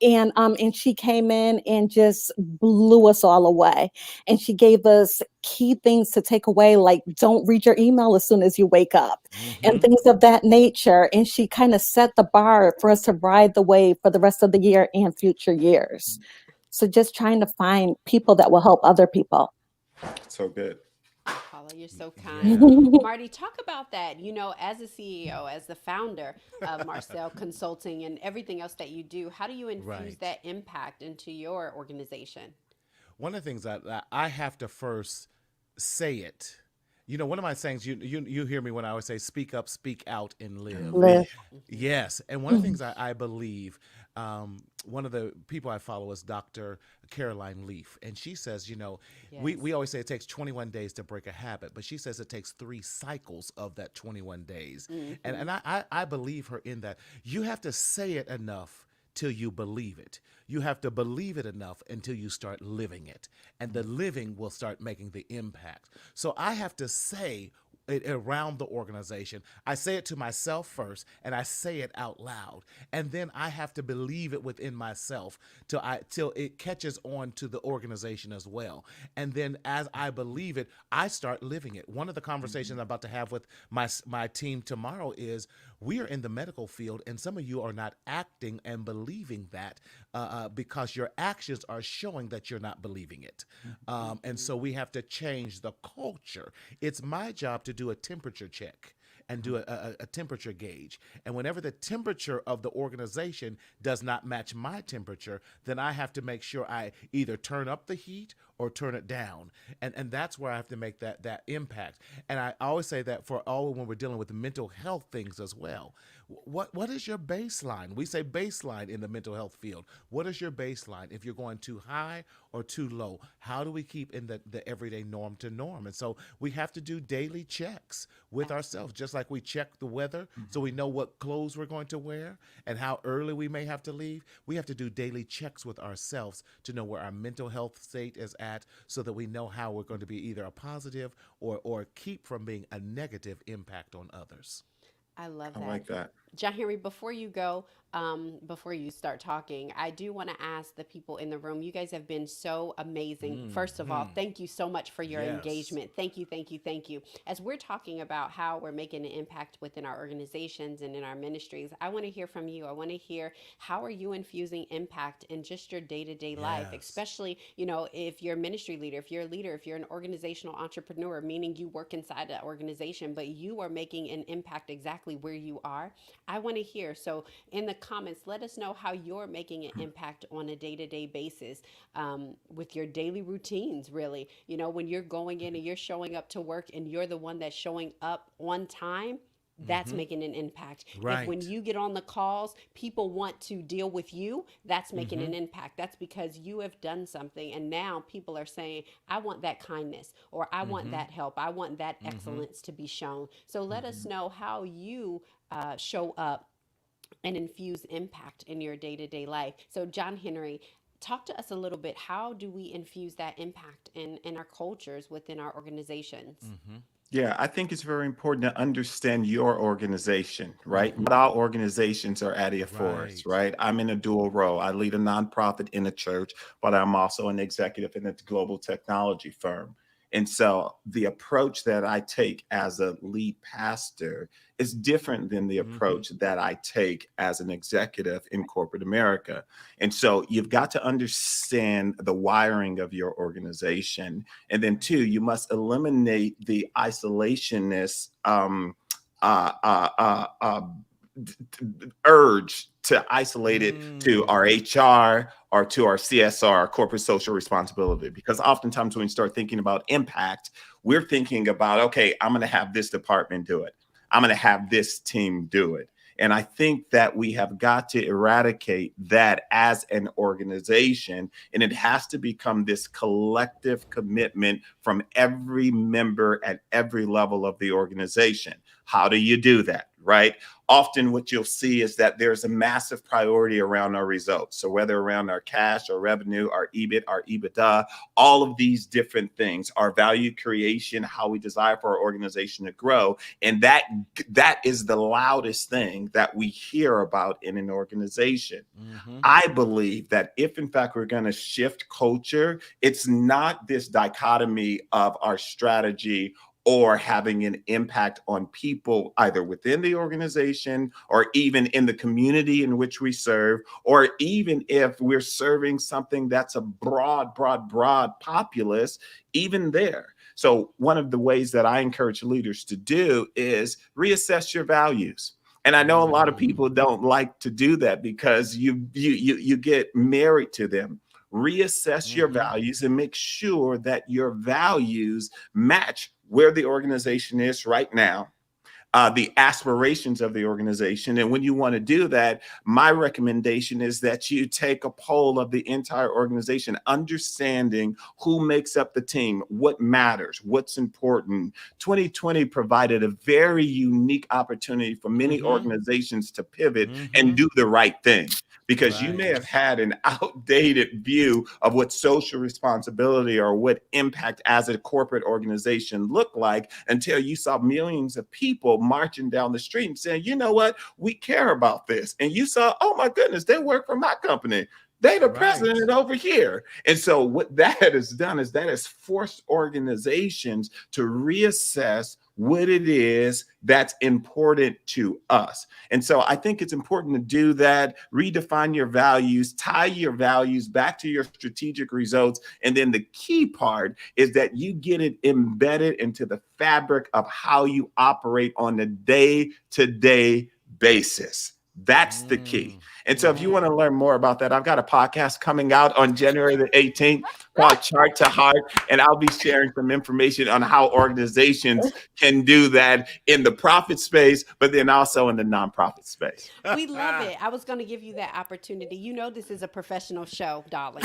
And she came in and just blew us all away. And she gave us key things to take away, like don't read your email as soon as you wake up and Mm-hmm. things of that nature. And she kind of set the bar for us to ride the wave for the rest of the year and future years. So just trying to find people that will help other people. So good. Paula, you're so kind. Yeah. Marty, talk about that. As a CEO, as the founder of Marcel Consulting and everything else that you do, how do you infuse Right. that impact into your organization? One of the things that I have to first say it. One of my sayings, you hear me when I always say, speak up, speak out, and And live. Live. live. Hmm. Yes. And one of the things I believe, one of the people I follow is Dr. Caroline Leaf. And she says, Yes. we always say it takes 21 days to break a habit, but she says it takes 3 cycles of that 21 days. And, Hmm. and I believe her in that. You have to say it enough till you believe it. You have to believe it enough until you start living it. And the living will start making the impact. So I have to say it around the organization. I say it to myself first and I say it out loud. And then I have to believe it within myself till it catches on to the organization as well. And then as I believe it, I start living it. One of the conversations I'm about to have with my team tomorrow is we are in the medical field, and some of you are not acting and believing that because your actions are showing that you're not believing it. And so we have to change the culture. It's my job to do a temperature check and do a temperature gauge. And whenever the temperature of the organization does not match my temperature, then I have to make sure I either turn up the heat or turn it down. And that's where I have to make that impact. And I always say that for all when we're dealing with mental health things as well. What is your baseline? We say baseline in the mental health field. What is your baseline? If you're going too high or too low, how do we keep in the everyday norm to norm? And so we have to do daily checks with ourselves, just like we check the weather so we know what clothes we're going to wear and how early we may have to leave. We have to do daily checks with ourselves to know where our mental health state is at so that we know how we're going to be either a positive or keep from being a negative impact on others. I love I that. like that. John Henry, before you go, before you start talking, I do want to ask the people in the room, you guys have been so amazing. First of all, thank you so much for your Yes. engagement. Thank you, thank you, thank you. As we're talking about how we're making an impact within our organizations and in our ministries, I want to hear from you. I want to hear, how are you infusing impact in just your day-to-day life, Yes. especially, you know, if you're a ministry leader, if you're a leader, if you're an organizational entrepreneur, meaning you work inside that organization, but you are making an impact exactly where you are. I want to hear. So in the comments, let us know how you're making an impact on a day-to-day basis with your daily routines, really. You know, when you're going in and you're showing up to work and you're the one that's showing up on time, that's making an impact. If when Right. you get on the calls, people want to deal with you, that's making an impact. That's because you have done something. And now people are saying, I want that kindness, or I want that help. I want that excellence to be shown. So let us know how you show up and infuse impact in your day-to-day life. So John Henry, talk to us a little bit. How do we infuse that impact in our cultures within our organizations? Yeah, I think it's very important to understand your organization, right? Not all organizations are Adia Forest, Right. right? I'm in a dual role. I lead a nonprofit in a church, but I'm also an executive in a global technology firm. And so the approach that I take as a lead pastor is different than the approach that I take as an executive in corporate America. And so you've got to understand the wiring of your organization. And then, two, you must eliminate the isolationist urge to isolate it to our HR or to our CSR, corporate social responsibility. Because oftentimes when we start thinking about impact, we're thinking about, okay, I'm going to have this department do it. I'm going to have this team do it. And I think that we have got to eradicate that as an organization. And it has to become this collective commitment from every member at every level of the organization. How do you do that, right? Often what you'll see is that there's a massive priority around our results. So whether around our cash, our revenue, our EBIT, our EBITDA, all of these different things, our value creation, how we desire for our organization to grow. And that is the loudest thing that we hear about in an organization. I believe that if in fact we're going to shift culture, it's not this dichotomy of our strategy or having an impact on people either within the organization or even in the community in which we serve, or even if we're serving something that's a broad populace, even there. So one of the ways that I encourage leaders to do is reassess your values. And I know a lot of people don't like to do that because you get married to them. Reassess your values and make sure that your values match where the organization is right now, the aspirations of the organization. And when you want to do that, my recommendation is that you take a poll of the entire organization, understanding who makes up the team, what matters, what's important. 2020 provided a very unique opportunity for many organizations to pivot and do the right thing. Because you may have had an outdated view of what social responsibility or what impact as a corporate organization looked like until you saw millions of people marching down the street and saying, you know what, we care about this. And you saw, oh my goodness, they work for my company. They the president over here. And so what that has done is that has forced organizations to reassess what it is that's important to us. And so I think it's important to do that, redefine your values, tie your values back to your strategic results. And then the key part is that you get it embedded into the fabric of how you operate on a day-to-day basis. That's the key. And so if you want to learn more about that, I've got a podcast coming out on January the 18th called Chart to Heart. And I'll be sharing some information on how organizations can do that in the profit space, but then also in the nonprofit space. We love it. I was going to give you that opportunity. You know, this is a professional show, darling.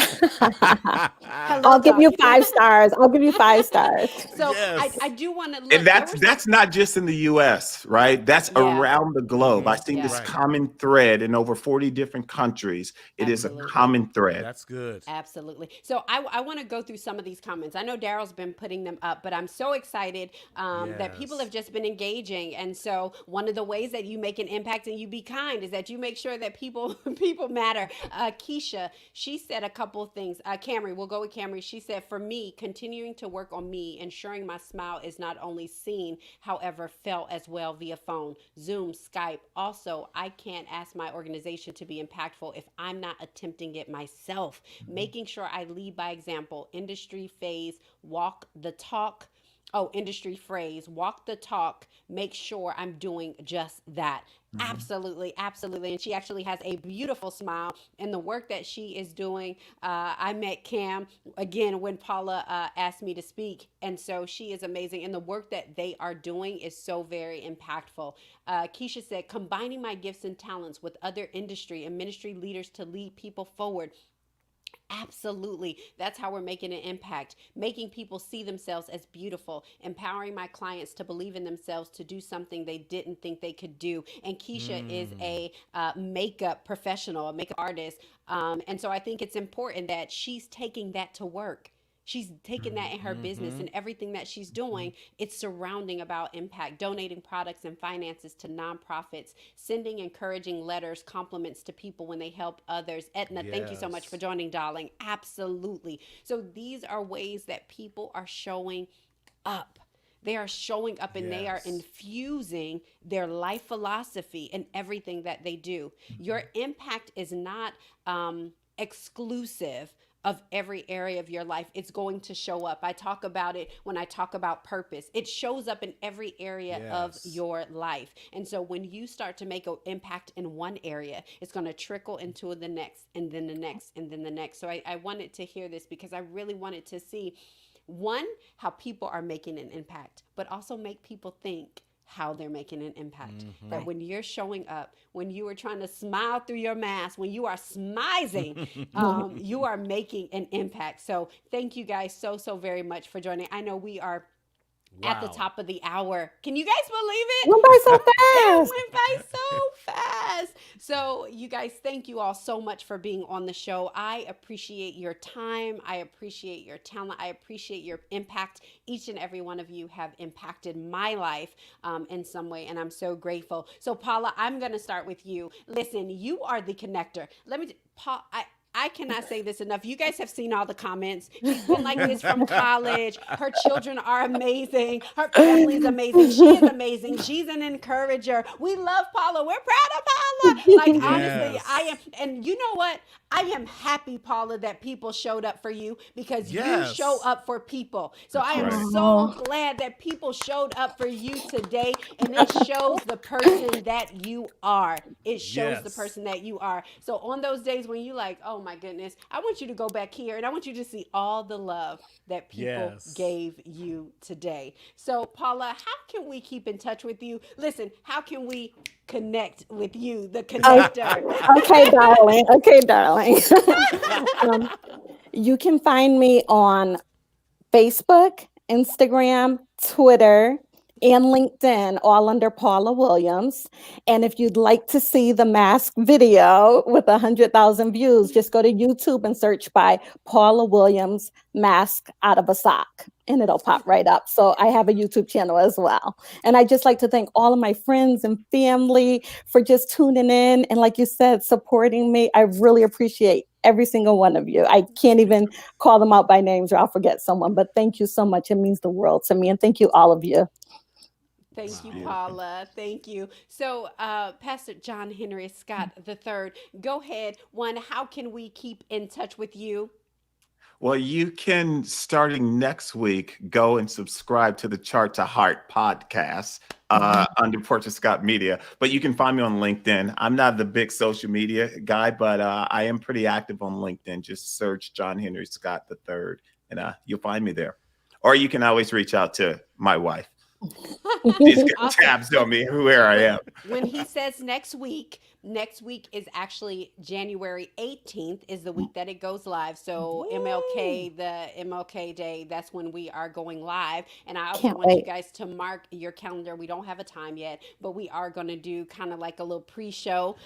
I'll give you 5 stars. I'll give you 5 stars. So Yes. I do want to look. And that's not just in the US, right? That's around the globe. I've seen this Right. common thread in over 40 different countries. It is a Absolutely. common thread. That's good. Absolutely. So I want to go through some of these comments. I know Daryl's been putting them up, but I'm so excited that people Yes. have just been engaging. And so one of the ways that you make an impact and you be kind is that you make sure that people matter. Keisha, she said a couple of things. Camry, we'll go with Camry. She said, for me, continuing to work on me, ensuring my smile is not only seen, however, felt as well via phone, Zoom, Skype. Also, I can't ask my organization to be impactful if I'm not attempting it myself. Making sure I lead by example. Industry phase, walk the talk. Industry phrase, walk the talk, make sure I'm doing just that. Absolutely, absolutely. And she actually has a beautiful smile and the work that she is doing. I met Cam again when Paula asked me to speak. And so she is amazing. And the work that they are doing is so very impactful. Keisha said, combining my gifts and talents with other industry and ministry leaders to lead people forward. Absolutely. That's how we're making an impact, making people see themselves as beautiful, empowering my clients to believe in themselves to do something they didn't think they could do. And Keisha is a makeup professional, a makeup artist. And so I think it's important that she's taking that to work. She's taking that in her business and everything that she's doing. It's surrounding about impact, donating products and finances to nonprofits, sending encouraging letters, compliments to people when they help others. Edna, thank you so much for joining, darling. Absolutely. So these are ways that people are showing up. They are showing up and they are infusing their life philosophy in everything that they do. Your impact is not exclusive of every area of your life. It's going to show up. I talk about it when I talk about purpose. It shows up in every area of your life. And so when you start to make an impact in one area, it's going to trickle into the next and then the next and then the next. So I wanted to hear this because I really wanted to see, one, how people are making an impact, but also make people think how they're making an impact. But when you're showing up, when you are trying to smile through your mask, when you are smizing, you are making an impact. So thank you guys so very much for joining. I know we are at the top of the hour. Can you guys believe it? Went by so It fast. went by so fast. So you guys, thank you all so much for being on the show. I appreciate your time. I appreciate your talent. I appreciate your impact. Each and every one of you have impacted my life in some way, and I'm so grateful. So Paula, I'm going to start with you. Listen, you are the connector. Paul, I cannot say this enough. You guys have seen all the comments. She's been like this from college. Her children are amazing. Her family is amazing. She is amazing. She's an encourager. We love Paula. We're proud of Paula. Like, honestly, I am. And you know what? I am happy, Paula, that people showed up for you because you show up for people. So I am so glad that people showed up for you today. And it shows the person that you are. It shows the person that you are. So on those days when you like, oh my goodness, I want you to go back here and I want you to see all the love that people gave you today. So Paula, how can we keep in touch with you? Listen, how can we connect with you, the connector? Okay, darling. Okay, darling. You can find me on Facebook, Instagram, Twitter, and LinkedIn, all under Paula Williams. And if you'd like to see the mask video with 100,000 views, just go to YouTube and search by Paula Williams mask out of a sock, and it'll pop right up. So I have a YouTube channel as well. And I just like to thank all of my friends and family for just tuning in. And like you said, supporting me. I really appreciate every single one of you. I can't even call them out by names or I'll forget someone, but thank you so much. It means the world to me. And thank you, all of you. Thank It's you, Wow. beautiful. Paula. Thank you. So, Pastor John Henry Scott III, go ahead. One, how can we keep in touch with you? Well, you can, starting next week, go and subscribe to the Chart to Heart podcast under Portrait Scott Media. But you can find me on LinkedIn. I'm not the big social media guy, but I am pretty active on LinkedIn. Just search John Henry Scott III, and you'll find me there. Or you can always reach out to my wife. She's got Awesome. tabs on me where I When am. when he says next week is actually January 18th is the week that it goes live. So Woo! MLK, the MLK Day, that's when we are going live. And I also Can't want you wait. guys to mark your calendar. We don't have a time yet, but we are going to do kind of like a little pre-show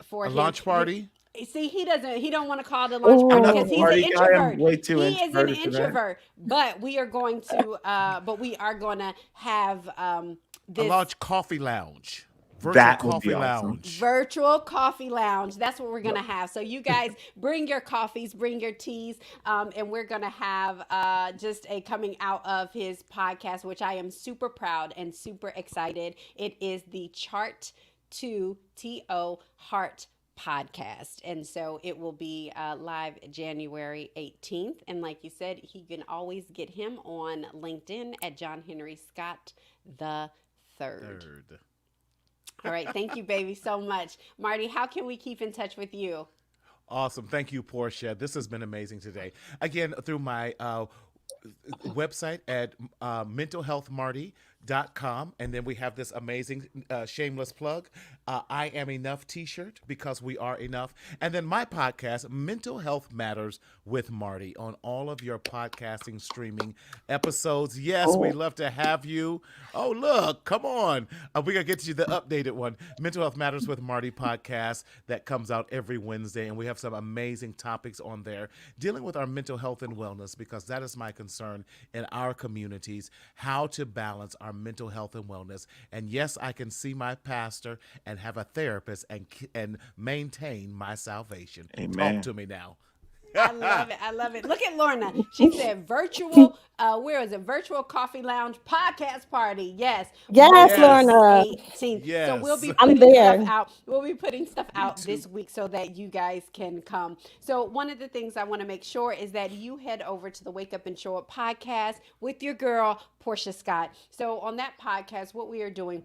for A him. launch You party? see, he don't want to call it a launch I'm party not because the he's an Oh, party guy. I'm introvert. way too He is an introverted for that. introvert. But we are going to have A this large coffee lounge. Virtual That would be coffee awesome. lounge. virtual coffee lounge. That's what we're Yep. gonna have. So you guys bring your coffees, bring your teas, and we're gonna have just a coming out of his podcast, which I am super proud and super excited. It is the Chart to To Heart podcast, and so it will be live January 18th. And like you said, he can always get him on LinkedIn at John Henry Scott the third. Third. All right. Thank you, baby, so much. Marty, how can we keep in touch with you? Awesome. Thank you, Portia. This has been amazing today. Again, through my website at mentalhealthmarty.com. And then we have this amazing shameless plug, I Am Enough t-shirt, because we are enough. And then my podcast, Mental Health Matters with Marty, on all of your podcasting streaming episodes. Yes, we oh, love to have you. Oh, look, come on. We're going to get you the updated one, Mental Health Matters with Marty podcast, that comes out every Wednesday. And we have some amazing topics on there dealing with our mental health and wellness, because that is my concern in our communities, how to balance our mental health and wellness. And yes, I can see my pastor and have a therapist and maintain my salvation. Talk Amen. to me now. I love it. I love it. Look at Lorna. She said virtual, where is it? Virtual coffee lounge podcast party. Yes. yes, Wednesday Yes. the Lorna. 18th. So we'll Yes. be I'm putting stuff there. out. We'll be putting stuff Me out too. this week so that you guys can come. So one of the things I want to make sure is that you head over to the Wake Up and Show Up podcast with your girl, Portia Scott. So on that podcast, what we are doing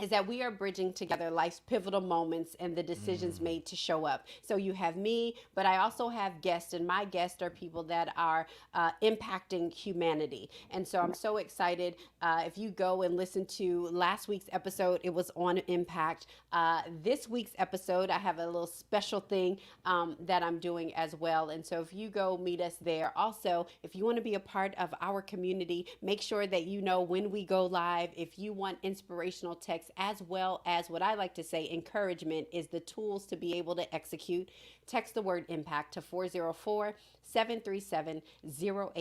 is that we are bridging together life's pivotal moments and the decisions made to show up. So you have me, but I also have guests, and my guests are people that are impacting humanity. And so I'm so excited. If you go and listen to last week's episode, it was on impact. This week's episode, I have a little special thing that I'm doing as well. And so if you go meet us there, also, if you want to be a part of our community, make sure that you know when we go live. If you want inspirational text, as well as what I like to say, encouragement is the tools to be able to execute. Text the word impact to 404 737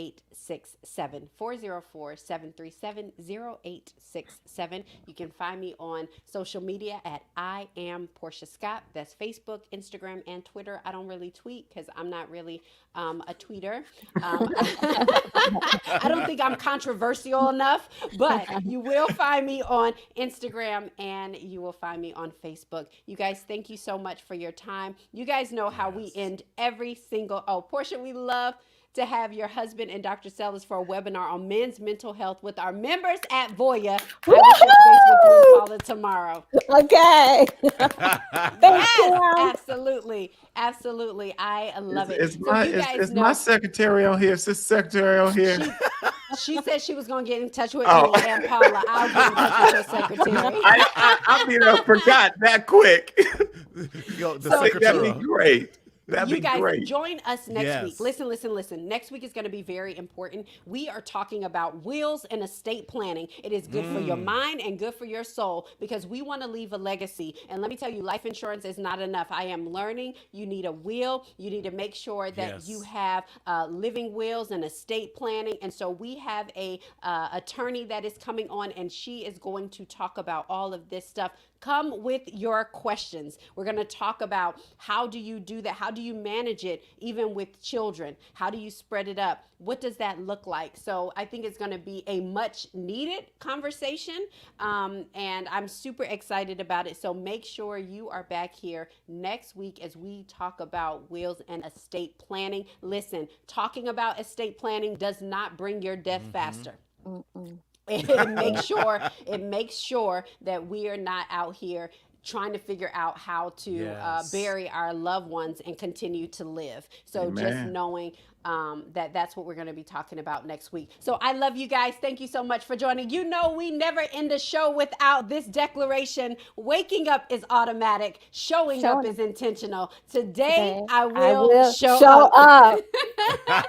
0867. 404 737 0867. You can find me on social media at I am Portia Scott. That's Facebook, Instagram, and Twitter. I don't really tweet because I'm not really a tweeter. I don't think I'm controversial enough, but you will find me on Instagram and you will find me on Facebook. You guys, thank you so much for your time. You guys know how we Yes. end every single, oh, Portia, we love to have your husband and Dr. Sellers for a webinar on men's mental health with our members at Voya. I will touch base with you and Woohoo! Paula tomorrow. Okay. Thanks, Yes, Kim. absolutely. Absolutely. I love it. Is So my you guys is my know secretary on here? Is this secretary on here? she said she was going to get in touch with Oh, me and Paula. I'll get in touch with your secretary. I mean, I forgot that quick. Yo, the So I think that'd be secretary. great. That'd you be guys great. join us next week. Yes. Listen. Next week is going to be very important. We are talking about wills and estate planning. It is good for your mind and good for your soul because we want to leave a legacy. And let me tell you, life insurance is not enough. I am learning you need a will. You need to make sure that you Yes. have living wills and estate planning. And so we have a attorney that is coming on, and she is going to talk about all of this stuff Come with your questions. We're going to talk about how do you do that? How do you manage it even with children? How do you spread it up? What does that look like? So I think it's going to be a much needed conversation. And I'm super excited about it. So make sure you are back here next week as we talk about wills and estate planning. Listen, talking about estate planning does not bring your death faster. Mm-mm. It makes sure that we are not out here trying to figure out how to Yes. bury our loved ones and continue to live. So just Amen. knowing that's what we're going to be talking about next week. So I love you guys. Thank you so much for joining. You know, we never end a show without this declaration. Waking up is automatic. Showing up is intentional. Today, I will show up. up.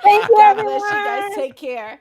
Thank you, God bless you guys. everyone. Take care.